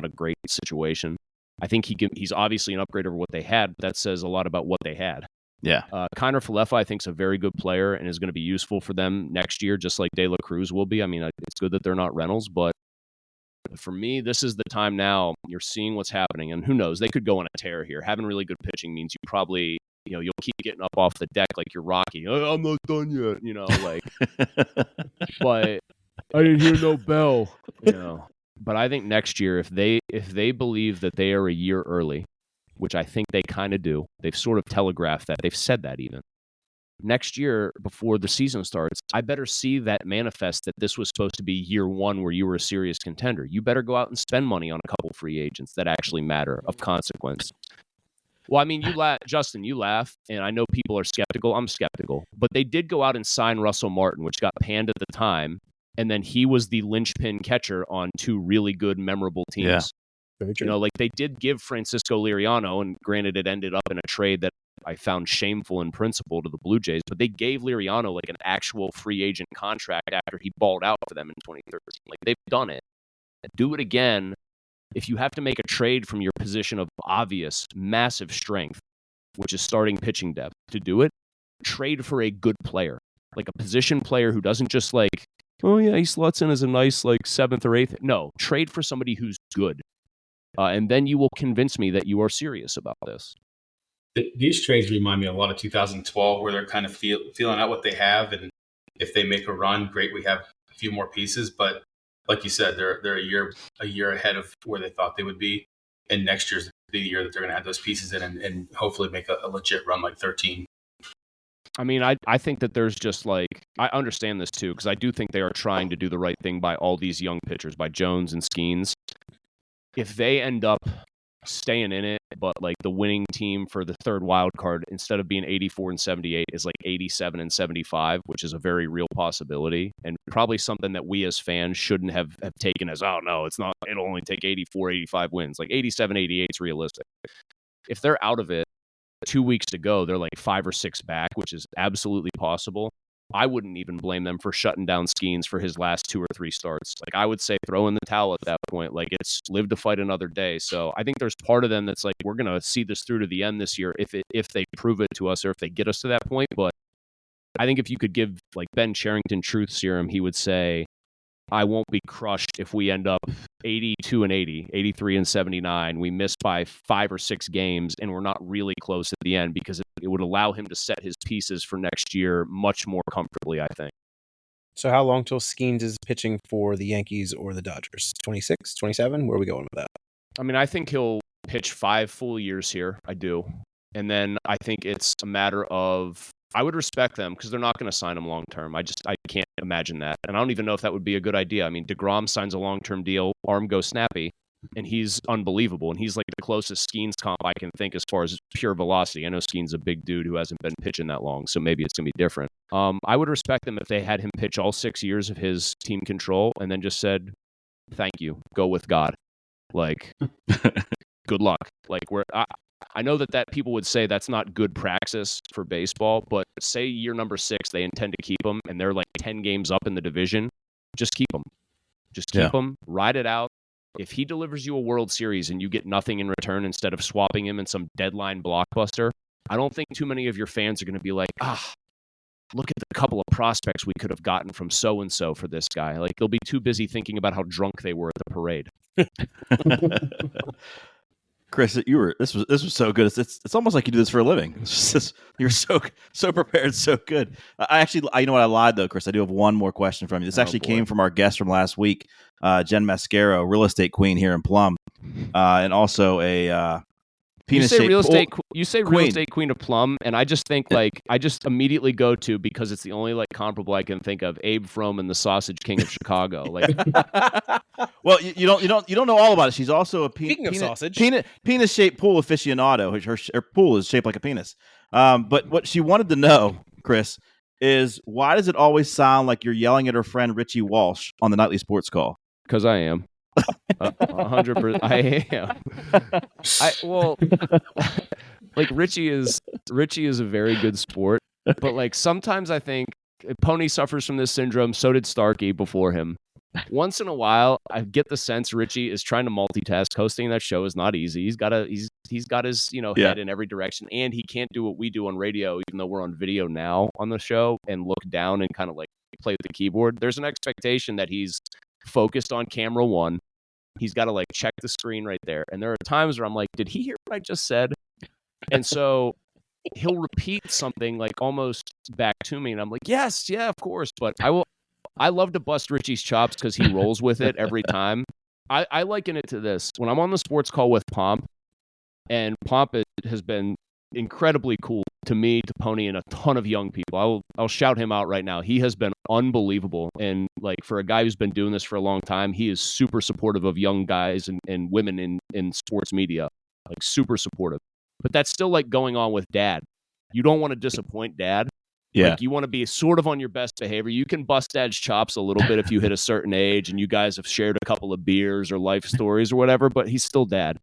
a great situation. I think he's obviously an upgrade over what they had, but that says a lot about what they had. Yeah. Kiner-Falefa, I think, is a very good player and is going to be useful for them next year, just like De La Cruz will be. I mean, it's good that they're not Reynolds, but for me, this is the time now. You're seeing what's happening, and who knows? They could go on a tear here. Having really good pitching means you probably, you'll keep getting up off the deck like you're Rocky. Oh, I'm not done yet, But I didn't hear no bell, But I think next year, if they believe that they are a year early, which I think they kind of do, they've sort of telegraphed that. They've said that even. Next year, before the season starts, I better see that manifest that this was supposed to be year 1 where you were a serious contender. You better go out and spend money on a couple free agents that actually matter, of consequence. Well, I mean, Justin, you laugh, and I know people are skeptical. I'm skeptical. But they did go out and sign Russell Martin, which got panned at the time. And then he was the linchpin catcher on 2 really good, memorable teams. Very true. You know, like they did give Francisco Liriano, and granted it ended up in a trade that I found shameful in principle to the Blue Jays, but they gave Liriano like an actual free agent contract after he balled out for them in 2013. Like they've done it. Do it again. If you have to make a trade from your position of obvious, massive strength, which is starting pitching depth, to do it, trade for a good player, like a position player who doesn't just like, oh yeah, he slots in as a nice like 7th or 8th. No, trade for somebody who's good. And then you will convince me that you are serious about this. These trades remind me a lot of 2012, where they're kind of feeling out what they have, and if they make a run, great, we have a few more pieces. But like you said, they're a year ahead of where they thought they would be, and next year's the year that they're going to have those pieces in and hopefully make a legit run like 13. I mean, I think that there's just like, I understand this too, because I do think they are trying to do the right thing by all these young pitchers, by Jones and Skeens. If they end up staying in it, but like the winning team for the third wild card, instead of being 84 and 78, is like 87 and 75, which is a very real possibility, and probably something that we as fans shouldn't have taken as, oh no, it's not, it'll only take 84, 85 wins. Like 87, 88 is realistic. If they're out of it, 2 weeks to go, they're like 5 or 6 back, which is absolutely possible. I wouldn't even blame them for shutting down Skeens for his last 2 or 3 starts. Like, I would say throw in the towel at that point. Like, it's live to fight another day. So I think there's part of them that's like, we're going to see this through to the end this year if they prove it to us or if they get us to that point. But I think if you could give like Ben Cherington truth serum, he would say, I won't be crushed if we end up 82 and 80, 83 and 79. We miss by 5 or 6 games, and we're not really close at the end, because it would allow him to set his pieces for next year much more comfortably, I think. So how long till Skeens is pitching for the Yankees or the Dodgers? 26, 27? Where are we going with that? I mean, I think he'll pitch 5 full years here. I do. And then I think it's a matter of, I would respect them because they're not going to sign him long term. I can't imagine that. And I don't even know if that would be a good idea. I mean, DeGrom signs a long-term deal, arm goes snappy, and he's unbelievable. And he's like the closest Skeens comp I can think as far as pure velocity. I know Skeens a big dude who hasn't been pitching that long, so maybe it's going to be different. I would respect them if they had him pitch all 6 years of his team control and then just said, thank you, go with God. Like, good luck. Like, I know that people would say that's not good praxis for baseball, but say year number 6, they intend to keep him, and they're like 10 games up in the division, just keep him. Just keep him, ride it out. If he delivers you a World Series and you get nothing in return instead of swapping him in some deadline blockbuster, I don't think too many of your fans are going to be like, look at the couple of prospects we could have gotten from so-and-so for this guy. Like, they'll be too busy thinking about how drunk they were at the parade. Chris, this was so good. It's almost like you do this for a living. It's just, you're so prepared, so good. You know what, I lied though, Chris. I do have one more question from you. This actually came from our guest from last week, Jen Mascaro, real estate queen here in Plum, and also a penis. You say real estate queen of Plum, and I just think I just immediately go to, because it's the only like comparable I can think of, Abe Froman, the Sausage King of Chicago. Like, well, you don't know all about it. She's also a penis shaped pool aficionado. Her pool is shaped like a penis. But what she wanted to know, Chris, is why does it always sound like you're yelling at her friend Richie Walsh on the nightly sports call? Because I am. 100%. I am. Like Richie is a very good sport, but like sometimes I think Pony suffers from this syndrome. So did Starkey before him. Once in a while, I get the sense Richie is trying to multitask. Hosting that show is not easy. He's got his head in every direction, and he can't do what we do on radio, even though we're on video now on the show, and look down and kind of like play with the keyboard. There's an expectation that he's focused on camera one. He's got to like check the screen right there. And there are times where I'm like, did he hear what I just said? And so he'll repeat something like almost back to me. And I'm like, yes, yeah, of course. But I love to bust Richie's chops because he rolls with it every time. I liken it to this. When I'm on the sports call with Pomp, and Pomp has been incredibly cool to me, to Pony, and a ton of young people. I'll shout him out right now. He has been unbelievable. And like for a guy who's been doing this for a long time, he is super supportive of young guys and women in sports media. Like super supportive. But that's still like going on with Dad. You don't want to disappoint Dad. Yeah. Like, you want to be sort of on your best behavior. You can bust dad's chops a little bit if you hit a certain age and you guys have shared a couple of beers or life stories or whatever, but he's still dad.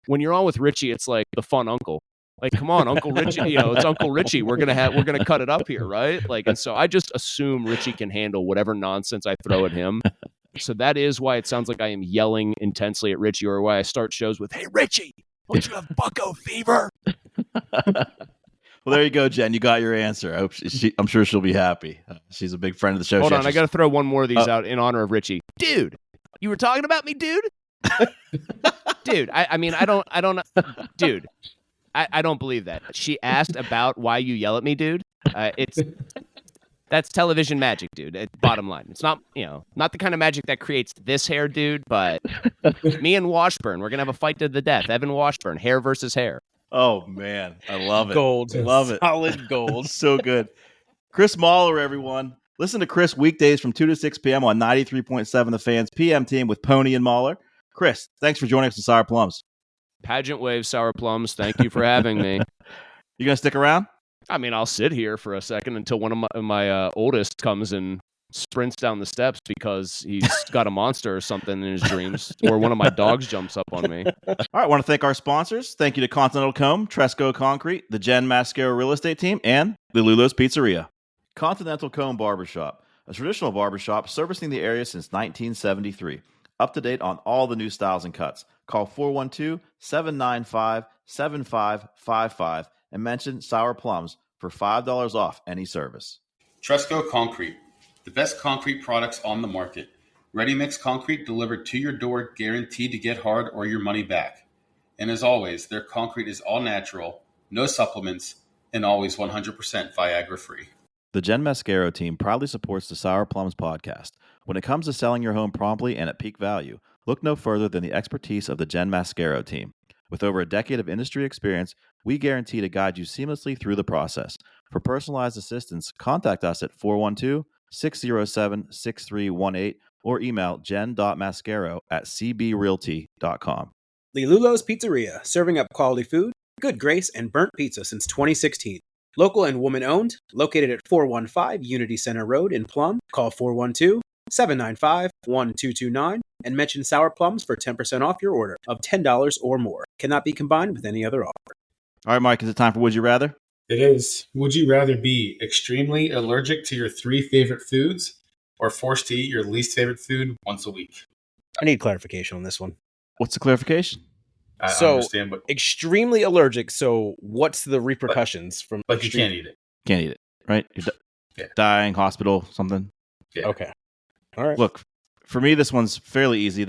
When you're on with Richie, it's like the fun uncle. Like, come on, Uncle Richie, it's Uncle Richie. We're gonna cut it up here, right? Like, and so I just assume Richie can handle whatever nonsense I throw at him. So that is why it sounds like I am yelling intensely at Richie, or why I start shows with, "Hey, Richie, don't you have bucko fever?" Well, there you go, Jen. You got your answer. I hope I'm sure she'll be happy. She's a big friend of the show. Hold on, I got to throw one more of these out in honor of Richie. Dude, you were talking about me, dude? Dude, I mean, I don't, dude, I don't believe that. She asked about why you yell at me, dude. That's television magic, dude. Bottom line. It's not, not the kind of magic that creates this hair, dude, but me and Washburn, we're going to have a fight to the death. Evan Washburn, hair versus hair. Oh, man. I love it. Gold. Love it. Solid gold. So good. Chris Mueller, everyone. Listen to Chris weekdays from 2 to 6 p.m. on 93.7 The Fans PM team with Poni and Mueller. Chris, thanks for joining us in Sour Plums. Pageant Wave Sour Plums, thank you for having me. You going to stick around? I mean, I'll sit here for a second until one of my oldest comes and sprints down the steps because he's got a monster or something in his dreams, or one of my dogs jumps up on me. All right, I want to thank our sponsors. Thank you to Continental Comb, Tresco Concrete, the Jen Mascaro Real Estate Team, and the Lulo's Pizzeria. Continental Comb Barbershop, a traditional barbershop servicing the area since 1973. Up to date on all the new styles and cuts. Call 412-795-7555 and mention Sour Plums for $5 off any service. Tresco Concrete, the best concrete products on the market. Ready-mix concrete delivered to your door, guaranteed to get hard or your money back. And as always, their concrete is all natural, no supplements, and always 100% Viagra-free. The Jen Mascaro team proudly supports the Sour Plums podcast. When it comes to selling your home promptly and at peak value, look no further than the expertise of the Jen Mascaro team. With over a decade of industry experience, we guarantee to guide you seamlessly through the process. For personalized assistance, contact us at 412-607-6318 or email jen.mascaro@cbrealty.com. Lulo's Pizzeria, serving up quality food, good grace, and burnt pizza since 2016. Local and woman-owned, located at 415 Unity Center Road in Plum. Call 412-795-1229 and mention Sour Plums for 10% off your order of $10 or more. Cannot be combined with any other offer. All right, Mike, is it time for Would You Rather? It is. Would you rather be extremely allergic to your 3 favorite foods or forced to eat your least favorite food once a week? I need clarification on this one. What's the clarification? I So, understand, but Extremely allergic, so what's the repercussions from... like you can't eat it. Can't eat it, right? You're Yeah. dying, hospital, something. Yeah. Okay. All right. Look, for me, this one's fairly easy.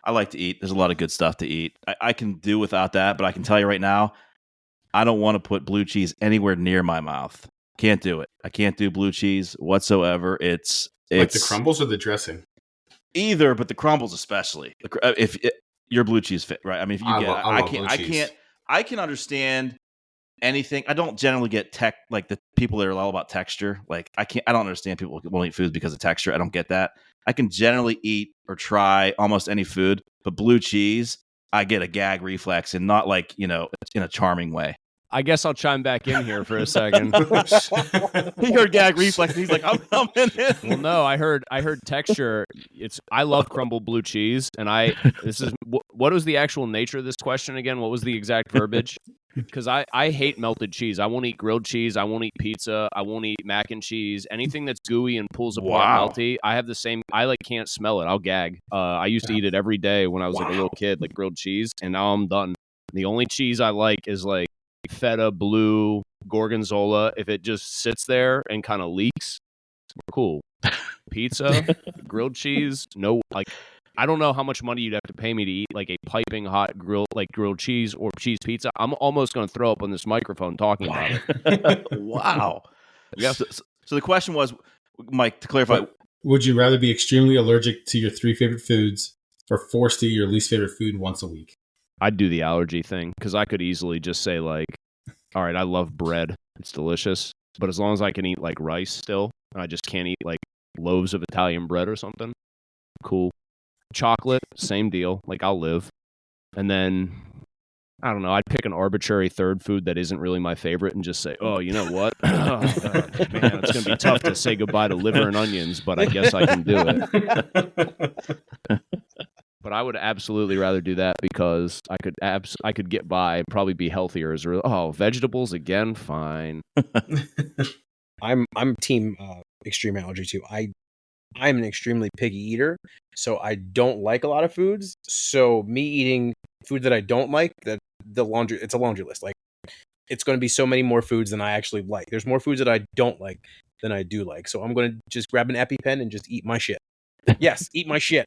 I like to eat. There's a lot of good stuff to eat. I can do without that, but I can tell you right now, I don't want to put blue cheese anywhere near my mouth. Can't do it. I can't do blue cheese whatsoever. It's Like the crumbles or the dressing? either, but the crumbles especially. Your blue cheese fit, right? I mean, if you I get, love I blue can't, cheese. I can understand anything. I don't generally get like the people that are all about texture. Like I don't understand people who won't eat foods because of texture. I don't get that. I can generally eat or try almost any food, but blue cheese, I get a gag reflex, and not like, in a charming way. I guess I'll chime back in here for a second. He heard gag reflex, and he's like, I'm in it. Well, no, I heard texture. I love crumbled blue cheese, and what was the actual nature of this question again? What was the exact verbiage? Because I hate melted cheese. I won't eat grilled cheese. I won't eat pizza. I won't eat mac and cheese. Anything that's gooey and pulls apart Wow. melty. I have the same. I can't smell it. I'll gag. I used to eat it every day when I was like a little kid, like grilled cheese, and now I'm done. The only cheese I like is like feta, blue, gorgonzola. If it just sits there and kind of leaks, cool. Pizza, grilled cheese, no, like I don't know how much money you'd have to pay me to eat like a piping hot grilled cheese or cheese pizza. I'm almost going to throw up on this microphone talking about it. Wow. Yeah. So the question was, Mike, to clarify, Would you rather be extremely allergic to your 3 favorite foods or forced to eat your least favorite food once a week? I'd do the allergy thing because I could easily just say like, all right, I love bread. It's delicious. But as long as I can eat like rice still, and I just can't eat like loaves of Italian bread or something, cool. Chocolate, same deal. Like I'll live. And then I don't know. I'd pick an arbitrary third food that isn't really my favorite and just say, oh, you know what? Oh, man, it's going to be tough to say goodbye to liver and onions, but I guess I can do it. But I would absolutely rather do that because I could get by and probably be healthier. Vegetables again, fine. I'm team extreme allergy too. I'm an extremely picky eater, so I don't like a lot of foods. So me eating food that I don't like, it's a laundry list. Like, it's going to be so many more foods than I actually like. There's more foods that I don't like than I do like. So I'm going to just grab an EpiPen and just eat my shit. Yes, eat my shit.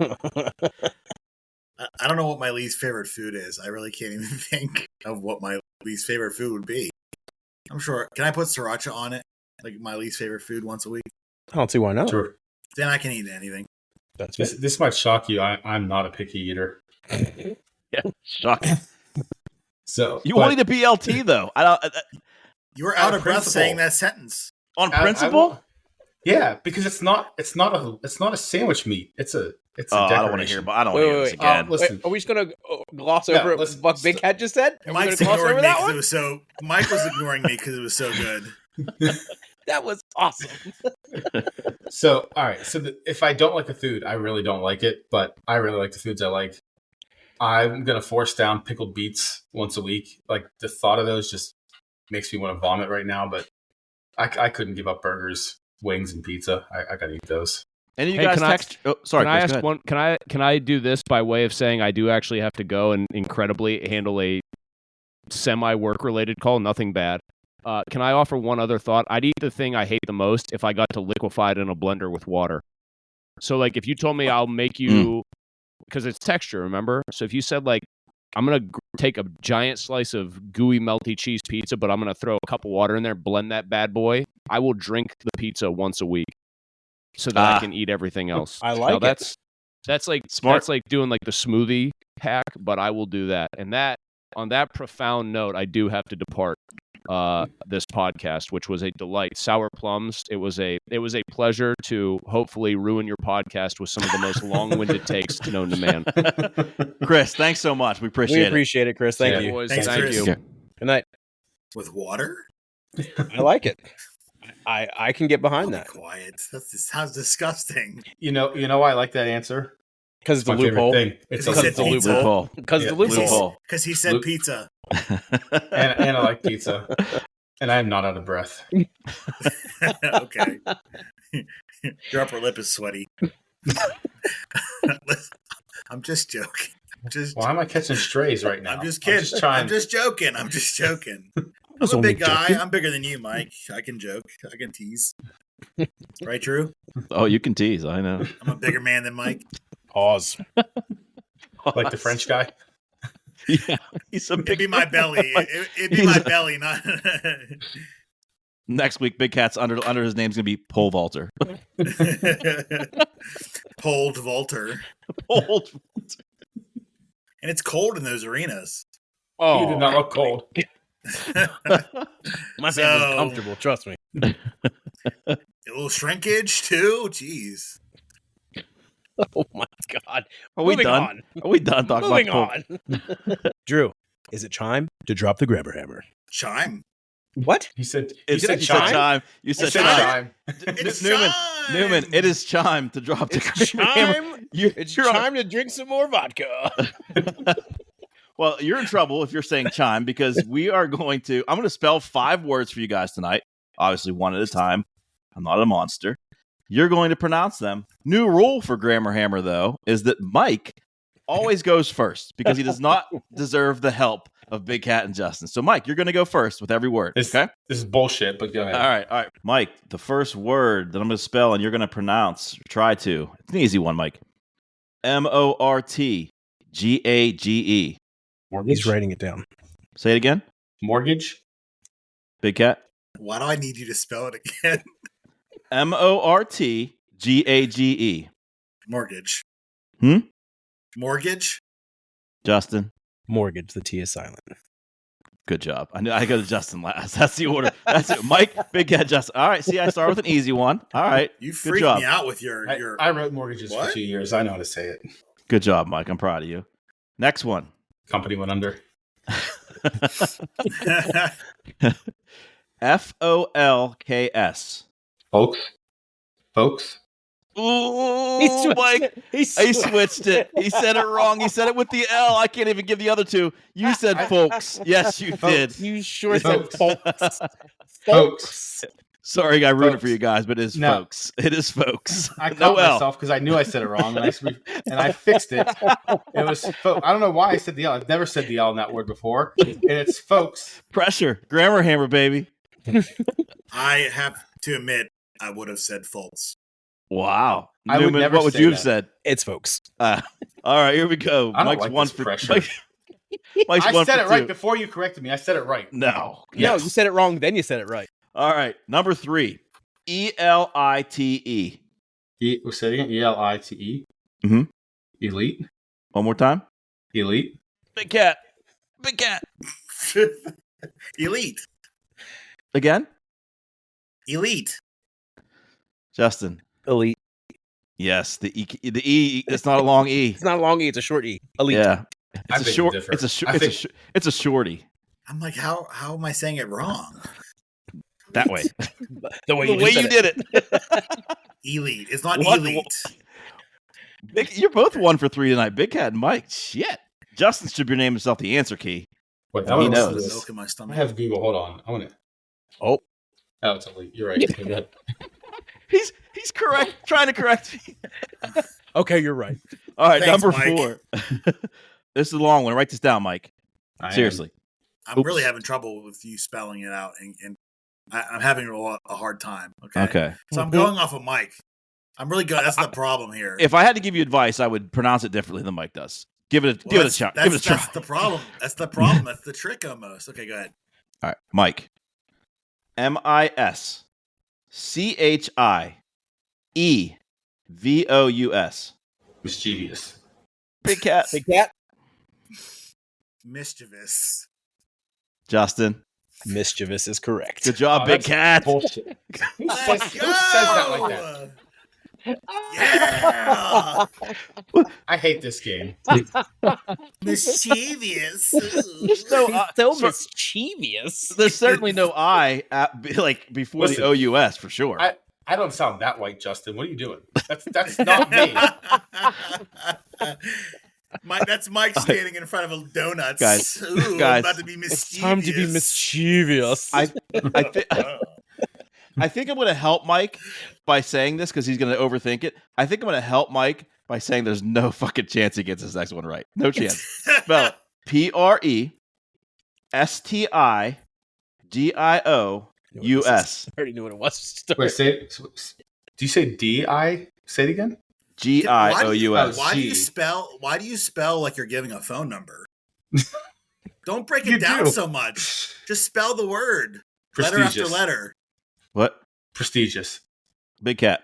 I don't know what my least favorite food is. I really can't even think of what my least favorite food would be. I'm sure. Can I put sriracha on it? Like my least favorite food once a week? I don't see why not. Sure. Then I can eat anything. That's This might shock you. I'm not a picky eater. Yeah, shocking. So You wanted a BLT though. I don't You were Out out of of breath principle. saying that sentence. on principle. Yeah, because it's not a sandwich meat. It's a I decoration. don't want to hear. But I don't want to hear this wait. again. Listen. Are we just going to gloss No, over listen, what Big Cat just said? Are we going Mike's to gloss ignoring over me that because it one? was so. Mike was ignoring me because it was so good. That was awesome. So all right. So if I don't like a food, I really don't like it. But I really like the foods I like. I'm gonna force down pickled beets once a week. Like the thought of those just makes me want to vomit right now. But I couldn't give up burgers, wings, and pizza. I gotta eat those. Any of you Hey, guys can I- text? Sorry, Can I Chris, go ask ahead. one? Can I do this by way of saying I do actually have to go and incredibly handle a semi-work related call? Nothing bad. Can I offer one other thought? I'd eat the thing I hate the most if I got to liquefy it in a blender with water. So, like, if you told me I'll make you, because it's texture, remember? So if you said, like, I'm going to take a giant slice of gooey, melty cheese pizza, but I'm going to throw a cup of water in there, blend that bad boy, I will drink the pizza once a week so that I can eat everything else. I like now, it. That's like Smart. That's like doing like the smoothie hack, but I will do that. And that, on that profound note, I do have to depart this podcast, which was a delight. Sour plums. It was a pleasure to hopefully ruin your podcast with some of the most long-winded takes known to man. Chris, thanks so much. We appreciate We it. appreciate it, Chris. Thank Yeah. you. Boys, Thanks, thank Chris. you. Yeah. Good night. With water? I like it. I can get behind Be that quiet. That sounds disgusting. You know why I like that answer? because it's It's a my favorite loophole. thing. It's Because a he said loophole. pizza. Loophole. Because it's a Yeah, loophole. loophole. Because he said Luke- pizza. and I like pizza. And I am not out of breath. Okay. Your upper lip is sweaty. I'm just joking. Why am I catching strays right now? I'm just kidding. I'm just joking. I'm was a only big guy. joking. I'm bigger than you, Mike. I can joke. I can tease. Right, Drew? Oh, you can tease. I know. I'm a bigger man than Mike. Pause. like the French guy. Yeah, he's a It'd big. be my belly. It'd be my belly, not. Next week, Big Cat's under his name's gonna be Pole Vaulter. Pulled Volter. Pole. And it's cold in those arenas. Oh, You did not look cold. my So- man was comfortable. Trust me. A little shrinkage, too. Jeez. Oh my god. Are we Moving done? on. Are we done talking Moving about Pole? on. Drew, is it time to drop the grabber hammer? Chime. What? He said. You said chime. chime. You He said said chime. chime. It's Newman, chime. Newman, it is chime to drop the It's hammer. time. You're It's on a- time to drink some more vodka. Well, you're in trouble if you're saying chime because I'm going to spell 5 words for you guys tonight. Obviously, one at a time. I'm not a monster. You're going to pronounce them. New rule for Grammar Hammer, though, is that Mike always goes first because he does not deserve the help of Big Cat and Justin. So, Mike, you're going to go first with every word. Okay? This is bullshit, but go ahead. All right. Mike, the first word that I'm going to spell and you're going to pronounce, try to. It's an easy one, Mike. Mortgage. He's writing it down. Say it again. Mortgage. Big Cat. Why do I need you to spell it again? Mortgage. Mortgage. Hmm? Mortgage? Justin. Mortgage. The T is silent. Good job. I knew I go to Justin last. That's the order. That's it. Mike, Big Cat, Justin. All right. See, I start with an easy one. All right. You Good freaked job. me out with your. I wrote mortgages What? for 2 years. I know how to say it. Good job, Mike. I'm proud of you. Next one. Company went under. Folks. Folks. Ooh, Mike. He switched it. He said it wrong. He said it with the L. I can't even give the other two. You said folks. Yes, you did. You sure said Folks. folks. Sorry, I ruined it for Folks. you guys, but it is No. folks. It is folks. I No caught L. myself because I knew I said it wrong, and I fixed it. It was I don't know why I said the L. I've never said the L in that word before, and it's folks. Pressure. Grammar hammer, baby. I have to admit, I would have said folks. Wow. I would Newman, never what would say you have that. said? It's folks. All right, here we go. I don't Mike's like one this for pressure. Mike's I one said for it right two. before you corrected me. I said it right. No. No, Yes. you said it wrong. Then you said it right. All right, number 3. ELITE. Say it again. ELITE. Mhm. Elite. One more time. Elite. Big cat. Big cat. Elite. Again? Elite. Justin. Elite. Yes, the E. It's not a long E. It's not a long E. It's a short E. Elite. Yeah, I it's a think short. different. It's a shorty. I'm like, how am I saying it wrong? That way. The way The you, way just you said it. did it. Elite. It's not What? elite. You're both 1 for 3 tonight. Big Cat and Mike. Shit. Justin should rename himself the answer key. What, He knows. There's milk in my I stomach. have Google. Hold on. I want to. Oh, It's elite. You're right. Go ahead. He's correct. Trying to correct me. okay, you're right. All right, Thanks, number Mike. 4. This is a long one. Write this down, Mike. Seriously. I'm really having trouble with you spelling it out, and I'm having a hard time. Okay. So I'm going off of Mike. I'm really good. That's the problem here. If I had to give you advice, I would pronounce it differently than Mike does. Give it a shot. Give it a try. That's the problem. That's the problem. That's the trick almost. Okay, go ahead. All right, Mike. MISCHIEVOUS. Mischievous. Big Cat. Big cat. Mischievous. Justin. Mischievous is correct. Good job, Big That's Cat. Bullshit. Who Let's says that like that? Yeah. I hate this game. Mischievous. There's no so so- mischievous. There's certainly no I before Listen, the OUS for sure. I don't sound that white, Justin. What are you doing? That's not me. That's Mike standing in front of a donuts. Guys, Ooh, guys, I'm about to be mischievous. It's time to be mischievous. I think I'm going to help Mike by saying this because he's going to overthink it. I think I'm going to help Mike by saying there's no fucking chance he gets this next one right. No chance. Spell it. PRESTIGIOUS. I already knew what it was. Wait, say it. Do you say D-I? Say it again. GIOUS. Why do you G. spell? Why do you spell like you're giving a phone number? Don't break You it down do. so much. Just spell the word letter after Prestigious. letter. What? Prestigious. Big Cat.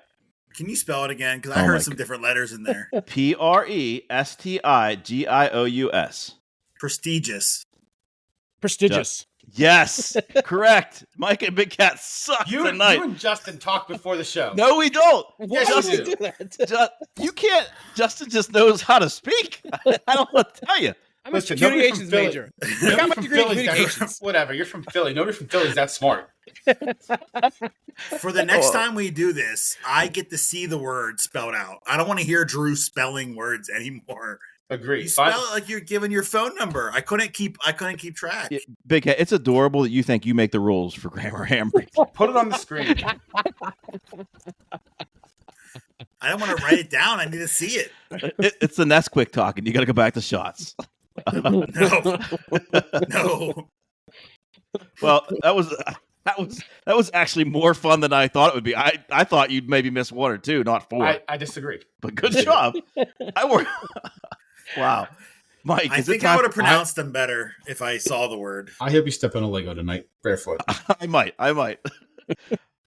Can you spell it again? Because I Oh my heard some different letters in there. PRESTIGIOUS. Prestigious. Prestigious. Yes, correct. Mike and Big Cat suck You tonight. and Justin talked before the show. No, we don't. Yes, Justin, you do. You can't. Justin just knows how to speak. I don't know what to tell you. I'm Listen, a nobody communications from Philly- major. I Nobody got my from degree in Philly's that- communications. Whatever. You're from Philly. Nobody from Philly is that smart. For the next time we do this, I get to see the word spelled out. I don't want to hear Drew spelling words anymore. Agree. You spell it like you're giving your phone number. I couldn't keep track. Yeah, Big Cat, it's adorable that you think you make the rules for Grammar Hammer. Put it on the screen. I don't want to write it down. I need to see it. It's the Nesquik talking. You got to go back to shots. No. Well, that was actually more fun than I thought it would be. I thought you'd maybe miss 1 or 2, not 4. I disagree. But good job. Wow, Mike. I is it think I time would have for- pronounced them better if I saw the word. I hope you step on a Lego tonight, barefoot. I might. All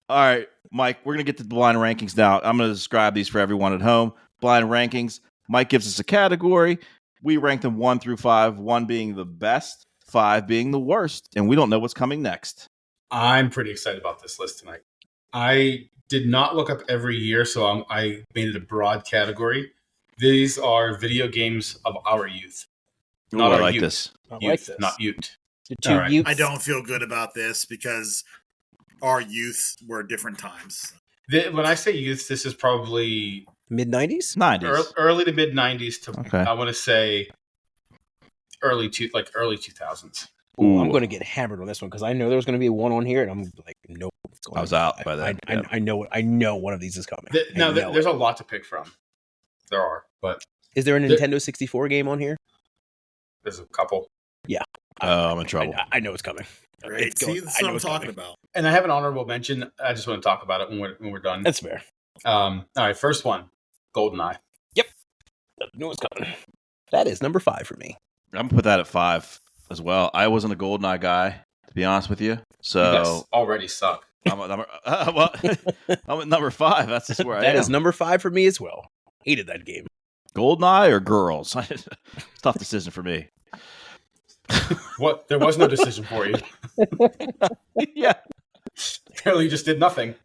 right, Mike, we're going to get to the blind rankings now. I'm going to describe these for everyone at home. Blind rankings. Mike gives us a category. We rank them 1 through 5, 1 being the best, 5 being the worst, and we don't know what's coming next. I'm pretty excited about this list tonight. I did not look up every year, so I made it a broad category. These are video games of our youth. Ooh, Not I our like Ute. this. I like Youth, this. not Ute. The two All right. youths. I don't feel good about this because our youth were different times. When I say youth, this is probably Mid 90s. 90s. early to mid 90s to Okay. I want to say early 2000s. Ooh, I'm Ooh. going to get hammered on this one because I know there's going to be one on here, and I'm like, nope. It's going I was to be out five. by then, I, yeah. I know one of these is coming. Now, I know there's it. a lot to pick from. There are, but Is there a there- Nintendo 64 game on here? there's a couple. Oh, I'm in trouble. I know it's coming. Right? It's See, going. that's I know what I'm it's talking coming. about. And I have an honorable mention. I just want to talk about it when we're done. That's fair. All right, first one, GoldenEye. I knew it's coming. That is number 5 for me. I'm going to put that at 5 as well. I wasn't a GoldenEye guy, to be honest with you. You guys So already suck. I'm at number, I'm at number 5. That's just where I am. That is number 5 for me as well. Hated that game. GoldenEye or Girls? It's a tough decision for me. What? There was no decision for you. Yeah. Apparently, you just did nothing.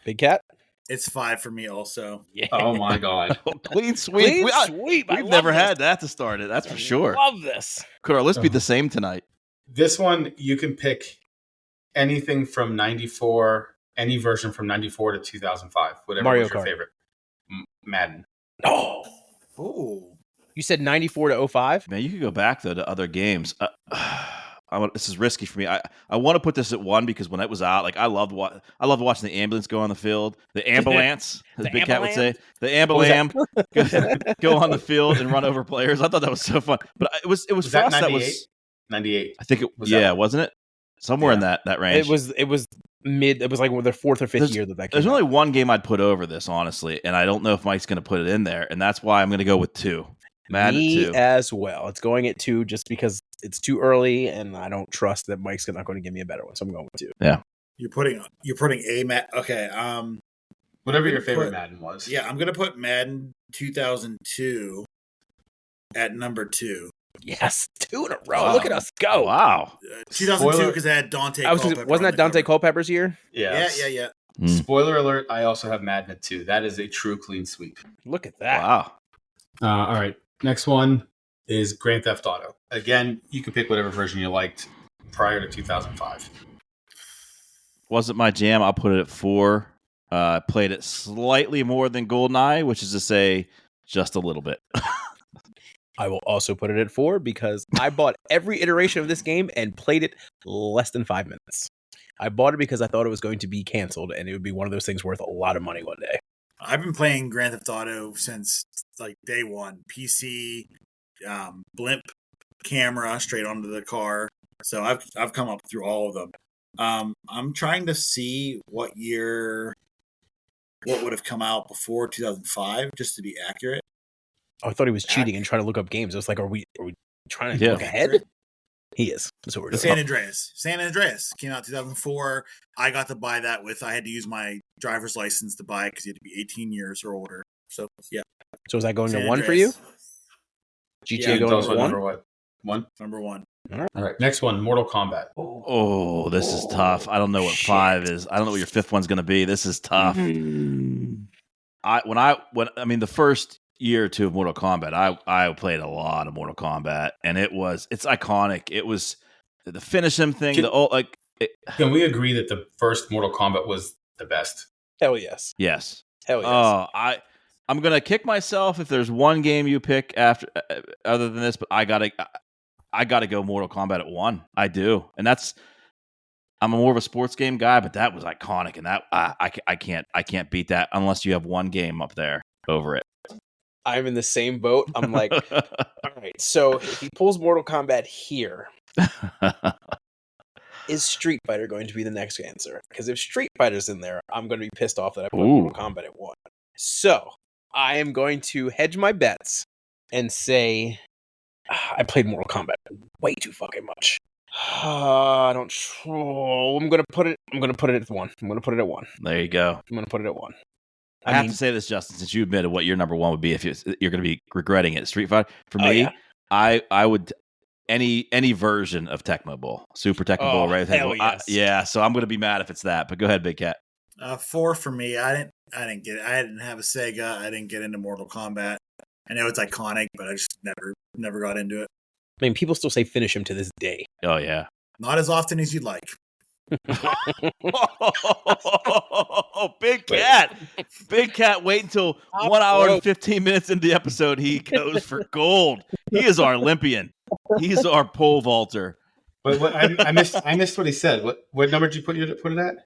Big Cat. It's 5 for me also. Yeah. Oh my god. Clean sweep. Clean sweep. I We've love never this. had that to start it. That's for sure. Love this. Could our list be the same tonight? This one, you can pick anything from 94, any version from 94 to 2005, whatever Mario was your Kart. favorite. Madden. Oh. Ooh. You said 94 to 05? Man, you could go back though to other games. This is risky for me. I want to put this at 1 because when it was out, like I loved watching the ambulance go on the field. The ambulance, as The Big Cat would say, ambulance? the ambulam go on the field and run over players. I thought that was so fun. But it was Was for that us. That 98? was 98. I think it Was that yeah, one? wasn't it? Somewhere in that range. It was mid. It was like the 4th or 5th year that came There's out. only one game I'd put over this, honestly, and I don't know if Mike's going to put it in there, and that's why I'm going to go with 2. Madden Me 2. as well. It's going at 2 just because it's too early, and I don't trust that Mike's not going to give me a better one, so I'm going with 2. You're putting a Matt. Okay. Whatever your Put- favorite Madden was. Yeah, I'm gonna put Madden 2002 at number 2. Yes, 2 in a row. Wow. Look at us go. Wow. 2002 Spoiler- because I had Dante. I was Culpepper wasn't on that the Dante cover. Culpepper's year? Yeah. Yeah. Spoiler alert, I also have Madden at 2. That is a true clean sweep. Look at that. Wow. All right. Next one is Grand Theft Auto. Again, you can pick whatever version you liked prior to 2005. Wasn't my jam. I'll put it at 4. Played it slightly more than GoldenEye, which is to say, just a little bit. I will also put it at 4 because I bought every iteration of this game and played it less than 5 minutes. I bought it because I thought it was going to be canceled and it would be one of those things worth a lot of money one day. I've been playing Grand Theft Auto since like day one. PC, blimp camera straight onto the car. So I've come up through all of them. I'm trying to see what would have come out before 2005, just to be accurate. Oh, I thought he was cheating and trying to look up games. I was like, are we trying to Yeah. look ahead? He is. That's what we're doing. San Andreas came out 2004. I got to buy that I had to use my driver's license to buy it because you had to be 18 years or older. So yeah, So is that going San to 1 for you? Andreas, GTA Yeah, going Those to were 1? number what? 1? number 1. All right. Next one, Mortal Kombat. Oh, this is tough. I don't know what Shit. 5 is. I don't know what your 5th one's going to be. This is tough. Mm. The first year or 2 of Mortal Kombat, I played a lot of Mortal Kombat, and it's iconic. It was the finish him thing. Can we agree that the first Mortal Kombat was the best? Hell yes. Yes. Hell yes. Oh, I'm gonna kick myself if there's one game you pick after other than this, but I gotta go Mortal Kombat at 1. I do, and I'm more of a sports game guy, but that was iconic, and that I can't beat that unless you have one game up there over it. I'm in the same boat. I'm like, all right, so if he pulls Mortal Kombat here, is Street Fighter going to be the next answer? Because if Street Fighter's in there, I'm going to be pissed off that I put Ooh. Mortal Kombat at 1. So I am going to hedge my bets and say I played Mortal Kombat way too fucking much. I don't. I'm gonna put it at 1. I'm gonna put it at 1. There you go. I'm gonna put it at 1. I have to say this, Justin, since you admitted what your number 1 would be if you're going to be regretting it. Street Fighter for me, yeah. I would any version of Tecmo Bowl, Super Tecmo Bowl, right? hell yes. Yeah, so I'm going to be mad if it's that. But go ahead, Big Cat. 4 for me. I didn't get it. I didn't have a Sega. I didn't get into Mortal Kombat. I know it's iconic, but I just never got into it. I mean, people still say finish him to this day. Oh yeah. Not as often as you'd like. Big cat. Big cat, wait until 1 hour and 15 minutes into the episode. He goes for gold. He is our Olympian. He's our pole vaulter. But I missed what he said. What number did you put it at?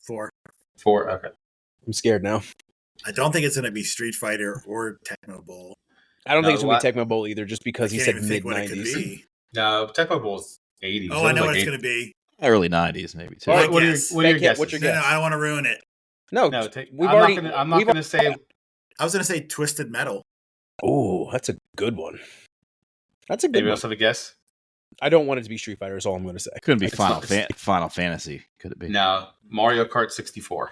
4. 4. Okay. I'm scared now. I don't think it's going to be Street Fighter or Tecmo Bowl. I don't think it's No, going to be Tecmo Bowl either, just because I he can't said even think what it could mid-90s. be. No, Tecmo Bowl's 80s. Oh, I know what it's going to be. Early 90s, maybe too. What are your guess. guesses? What's your No, guess? I don't want to ruin it. No, No, I'm not we've going to say. I was going to say Twisted Metal. Oh, that's a good one. That's a good Maybe one. else have a guess. I don't want it to be Street Fighter. Is all I'm going to say. Couldn't be It's Final not- Final Fantasy. Could it be? No, Mario Kart 64.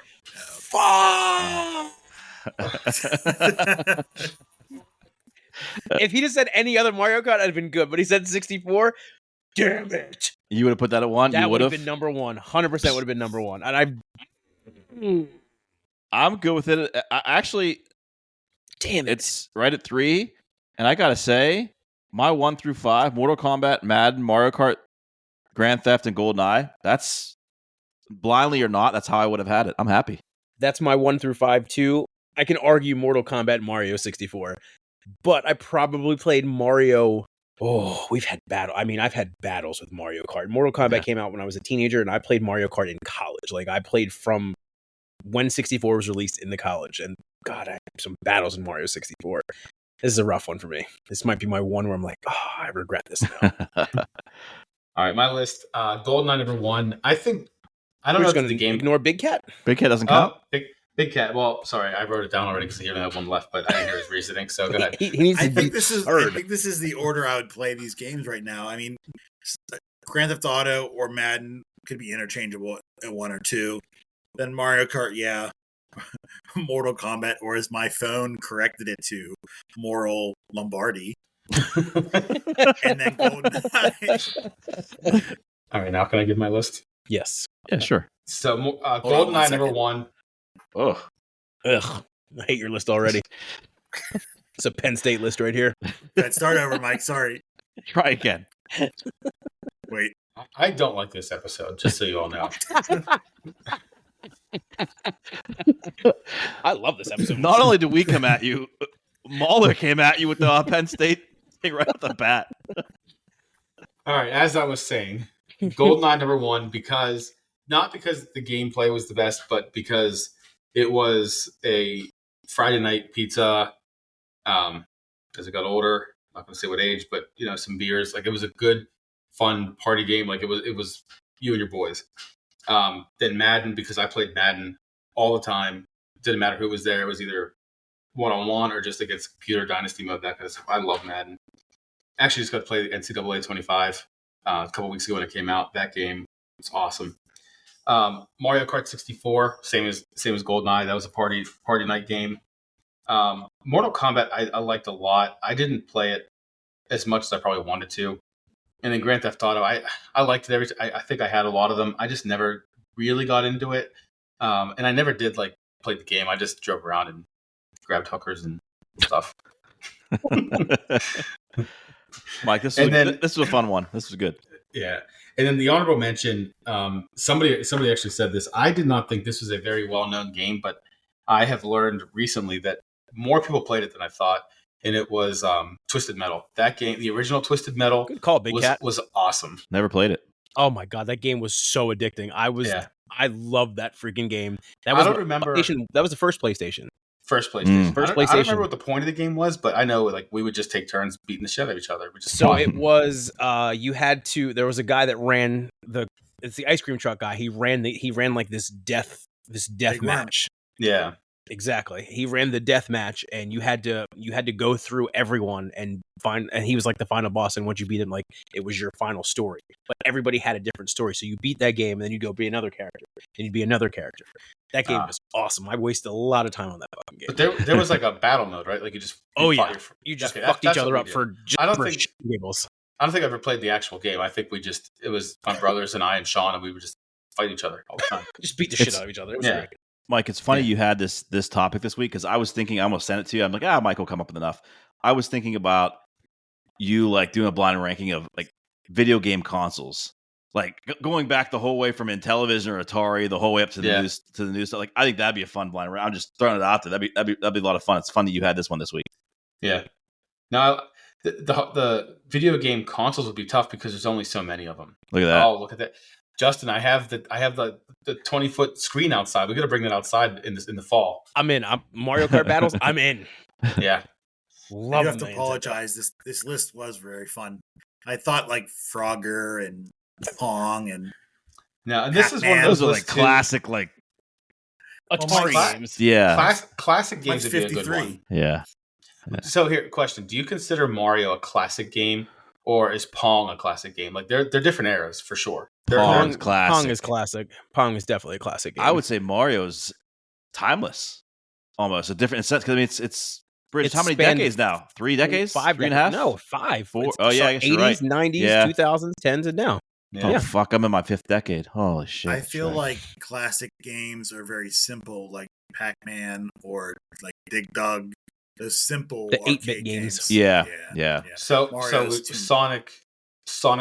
If he just said any other Mario Kart, I'd have been good. But he said 64. Damn it! You would have put that at 1? That You would would have have? been number 1. 100% would have been number 1. And I'm good with it. Actually, damn it! it's right at 3. And I got to say, my 1 through 5, Mortal Kombat, Madden, Mario Kart, Grand Theft, and GoldenEye, that's blindly or not, that's how I would have had it. I'm happy. That's my 1 through 5 too. I can argue Mortal Kombat and Mario 64, but I probably played Mario. Oh, we've had battle. I mean, I've had battles with Mario Kart. Mortal Kombat came out when I was a teenager, and I played Mario Kart in college. Like I played from when 64 was released into college, and God, I had some battles in Mario 64. This is a rough one for me. This might be my one where I'm like, oh, I regret this now. All right, my list. GoldenEye number 1. I don't We're know just if going the to game. ignore Big Cat. Big Cat doesn't count. Oh, Big Cat. Well, sorry, I wrote it down already because he only had one left, but I didn't hear his reasoning. So go ahead. He needs to I be think this is heard. the order I would play these games right now. I mean, Grand Theft Auto or Madden could be interchangeable at 1 or 2. Then Mario Kart, yeah. Mortal Kombat, or as my phone corrected it to, Moral Lombardi. And then GoldenEye. All right, now can I give my list? Yes. Yeah, sure. So on GoldenEye one number second. 1. Oh, Ugh. I hate your list already. It's a Penn State list right here. Right, start over, Mike. Sorry. try again. Wait. I don't like this episode, just so you all know. I love this episode. Not only did we come at you, Mueller came at you with the Penn State thing right off the bat. All right, as I was saying, GoldenEye number 1 not because the gameplay was the best, but because it was a Friday night pizza. As I got older, I'm not going to say what age, but some beers. Like it was a good, fun party game. Like it was you and your boys. Then Madden, because I played Madden all the time. Didn't matter who was there. It was either 1-on-1 or just against computer dynasty mode. That kind of stuff. I love Madden. Actually, just got to play the NCAA 25 a couple weeks ago when it came out. That game was awesome. Mario Kart 64, same as GoldenEye. That was a party night game. Mortal Kombat, I liked a lot. I didn't play it as much as I probably wanted to. And then Grand Theft Auto, I liked it. I think I had a lot of them. I just never really got into it. And I never did play the game. I just drove around and grabbed hookers and stuff. Mike, this was a fun one. This was good. Yeah. And then the honorable mention, somebody actually said this. I did not think this was a very well-known game, but I have learned recently that more people played it than I thought. And it was Twisted Metal. That game, the original Twisted Metal, Good call, Big Cat. was awesome. Never played it. Oh my god, that game was so addicting. I loved that freaking game. That I was don't remember. That was the first PlayStation. First PlayStation. First I don't PlayStation. remember what the point of the game was, but I know we would just take turns beating the shit out of each other. So it was you had to. There was a guy that ran it's the ice cream truck guy. He ran like this death Big match. Yeah. Exactly. He ran the death match, and you had to go through everyone and find. And he was like the final boss. And once you beat him, like it was your final story. But everybody had a different story. So you beat that game, and then you go be another character, and you'd be another character. That game was awesome. I wasted a lot of time on that fucking game. But there was like a battle mode, right? Like you just You just Okay, fucked that's each other what up we for did. just I don't for think- shit gables. I don't think I ever played the actual game. I think it was my brothers and I and Sean, and we would just fight each other all the time. Just beat the shit out of each other. It was Yeah. great. Mike, it's funny you had this topic this week because I was thinking, I almost sent it to you. I'm like, Mike will come up with enough. I was thinking about you like doing a blind ranking of like video game consoles, like going back the whole way from Intellivision or Atari, the whole way up to the news stuff. Like, I think that'd be a fun blind rank. I'm just throwing it out there. That'd be a lot of fun. It's fun that you had this one this week. Yeah. Now, the video game consoles would be tough because there's only so many of them. Look at that. Oh, look at that. Justin, I have the 20-foot screen outside. We got to bring that outside in the fall. I'm in. Mario Kart battles. I'm in. Yeah. I do have to apologize. This list was very fun. I thought like Frogger and Pong and now this Pac-Man. is one of Those are those like classic, like Atari games. yeah, classic games Mine's would be a good 53. one. yeah. So here, question: do you consider Mario a classic game, or is Pong a classic game? Like they're different eras for sure. Pong's classic. Pong is classic. Pong is definitely a classic game. I would say Mario's timeless, almost a different sense because I mean it's bridged It's how many spanned decades now? 3 decades? 5 3 and a half? No, 5. 4. It's Oh yeah, I guess you're 80s, right. 90s, Yeah. 2000s, 10s, and now. Oh fuck! I'm in my 5th decade. Holy shit! I feel Shit. like classic games are very simple, like Pac-Man or like Dig Dug. Those simple The 8-bit arcade games. Yeah. So Mario's too- Sonic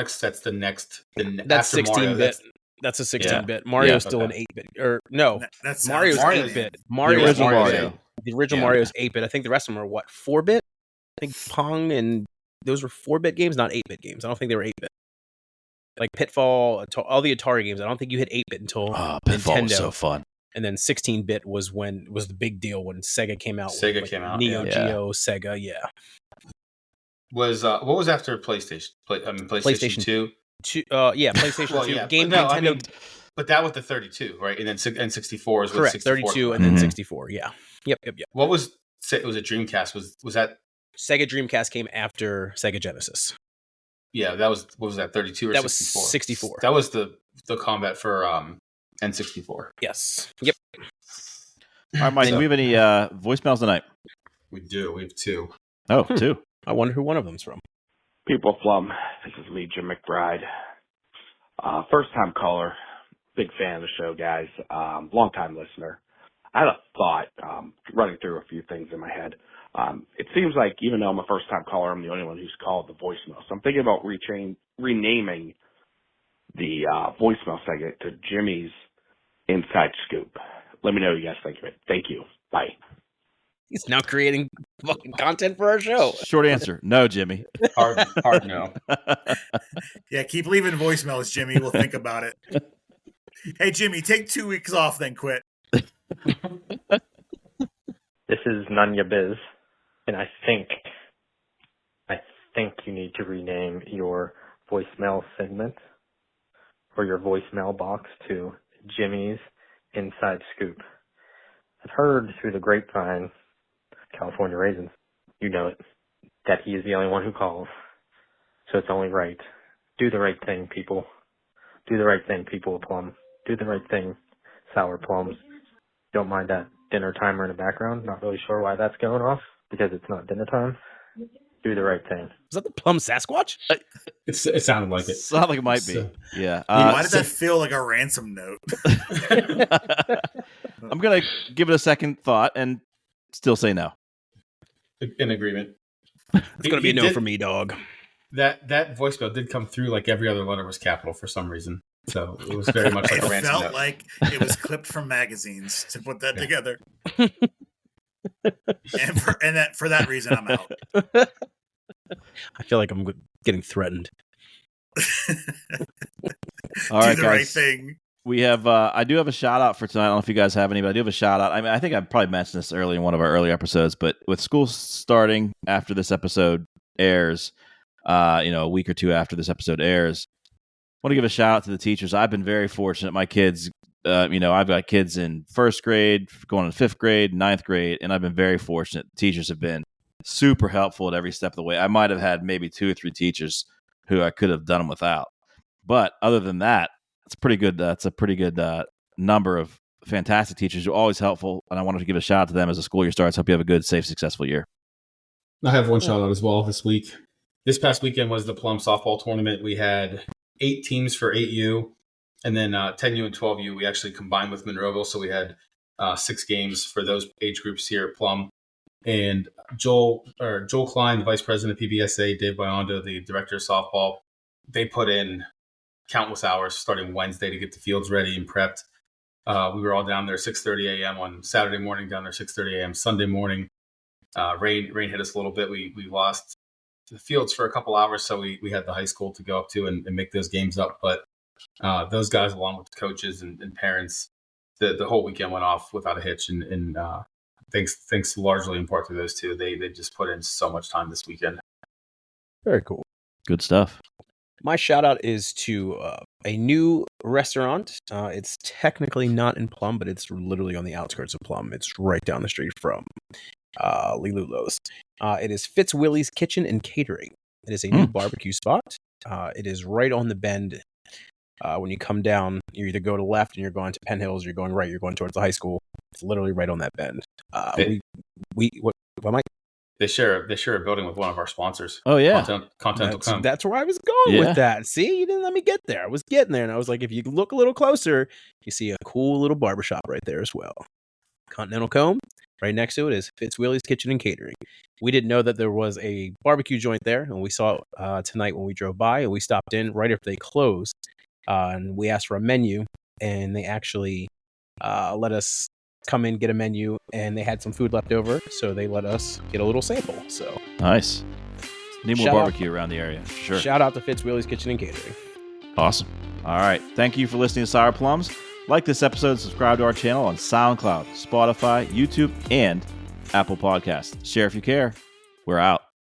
sets the next. That's after Mario, 16-bit. That's a 16-bit. Mario's still an 8-bit. Or no, That's Mario's Mario's 8-bit. the Mario's original 8-bit. Mario. The original Yeah. Mario's 8-bit. I think the rest of them are what, 4-bit? I think Pong and those were 4-bit games, not 8-bit games. I don't think they were 8-bit. Like Pitfall, all the Atari games. I don't think you hit 8-bit until Pitfall Nintendo. was so fun. And then 16-bit was the big deal when Sega came out. Sega with, came out, Neo yeah. Geo, Sega, yeah. Was what was after PlayStation? PlayStation 2. Yeah, PlayStation Well, 2. yeah, Game but no, Nintendo. I mean, but that with the 32, right? And then and 64 is with Correct, 64. 32 and then Mhm. 64. Yeah. Yep. What was it? Was a Dreamcast? Was that? Sega Dreamcast came after Sega Genesis. Yeah, that was. What was that? 32 or That was 64? 64. That was the combat for N64. Yes. Yep. All right, Mike. Do we have any voicemails tonight? We do. We have 2. Oh, 2. I wonder who one of them's from. People Plum, this is Lee Jim McBride. First time caller, big fan of the show, guys. Long time listener. I had a thought running through a few things in my head. It seems like even though I'm a first time caller, I'm the only one who's called the voicemail. So I'm thinking about renaming the voicemail segment to Jimmy's Inside Scoop. Let me know what you guys think of it. Thank you. Bye. He's now creating fucking content for our show. Short answer: no, Jimmy. Hard no. Yeah, keep leaving voicemails, Jimmy. We'll think about it. Hey, Jimmy, take 2 weeks off, then quit. This is Nanya Biz, and I think you need to rename your voicemail segment or your voicemail box to Jimmy's Inside Scoop. I've heard through the grapevine, California Raisins, you know it, that he is the only one who calls. So it's only right. Do the right thing, people. Do the right thing, people of Plum. Do the right thing, Sour Plums. Don't mind that dinner timer in the background. Not really sure why that's going off, because it's not dinner time. Do the right thing. Was that the Plum Sasquatch? It sounded like it. Sound like it might be. So- Yeah. Why did that feel like a ransom note? I'm gonna give it a second thought and still say no. In agreement. It's going to be a no for me, dog. That voicemail did come through like every other letter was capital for some reason. So it was very much like It a ransom felt note. like it was clipped from magazines to put that together. And for that reason, I'm out. I feel like I'm getting threatened. All right, Do the guys. right thing. We have. I do have a shout out for tonight. I don't know if you guys have any, but I do have a shout out. I mean, I think I probably mentioned this early in one of our earlier episodes, but with school starting after this episode airs, a week or two after this episode airs, I want to give a shout out to the teachers. I've been very fortunate. My kids, I've got kids in 1st grade, going in 5th grade, 9th grade, and I've been very fortunate. Teachers have been super helpful at every step of the way. I might have had maybe 2 or 3 teachers who I could have done them without. But other than that, it's pretty good. That's a pretty good number of fantastic teachers who are always helpful. And I wanted to give a shout out to them as the school year starts. Hope you have a good, safe, successful year. I have one shout out as well this week. This past weekend was the Plum softball tournament. We had 8 teams for 8U, and then 10U and 12U. We actually combined with Monroeville, so we had 6 games for those age groups here at Plum. And Joel Klein, the vice president of PBSA, Dave Biondo, the director of softball, they put in countless hours starting Wednesday to get the fields ready and prepped. We were all down there 6:30 a.m. on Saturday morning, down there 6:30 a.m. Sunday morning. Rain hit us a little bit. We lost the fields for a couple hours, so we had the high school to go up to and make those games up. But those guys, along with the coaches and parents, the whole weekend went off without a hitch. And thanks largely in part to those two. They just put in so much time this weekend. Very cool. Good stuff. My shout out is to a new restaurant. It's technically not in Plum, but it's literally on the outskirts of Plum. It's right down the street from Lilulo's. It is Fitzwilly's Kitchen and Catering. It is a new barbecue spot. It is right on the bend. When you come down, you either go to left and you're going to Penn Hills, or you're going right, you're going towards the high school. It's literally right on that bend. They share a building with one of our sponsors. Oh yeah, Content will come. That's where I was going with that. See, you didn't let me get there. I was getting there, and I was like, if you look a little closer, you see a cool little barbershop right there as well. Continental Comb. Right next to it is Fitzwilly's Kitchen and Catering. We didn't know that there was a barbecue joint there, and we saw it tonight when we drove by, and we stopped in right after they closed, and we asked for a menu, and they actually let us come in, get a menu, and they had some food left over, so they let us get a little sample. So nice. Need more barbecue around the area. Sure. Shout out to Fitzwilly's Kitchen and Catering. Awesome. All right. Thank you for listening to Sour Plums. Like this episode, subscribe to our channel on SoundCloud, Spotify, YouTube, and Apple Podcasts. Share if you care. We're out.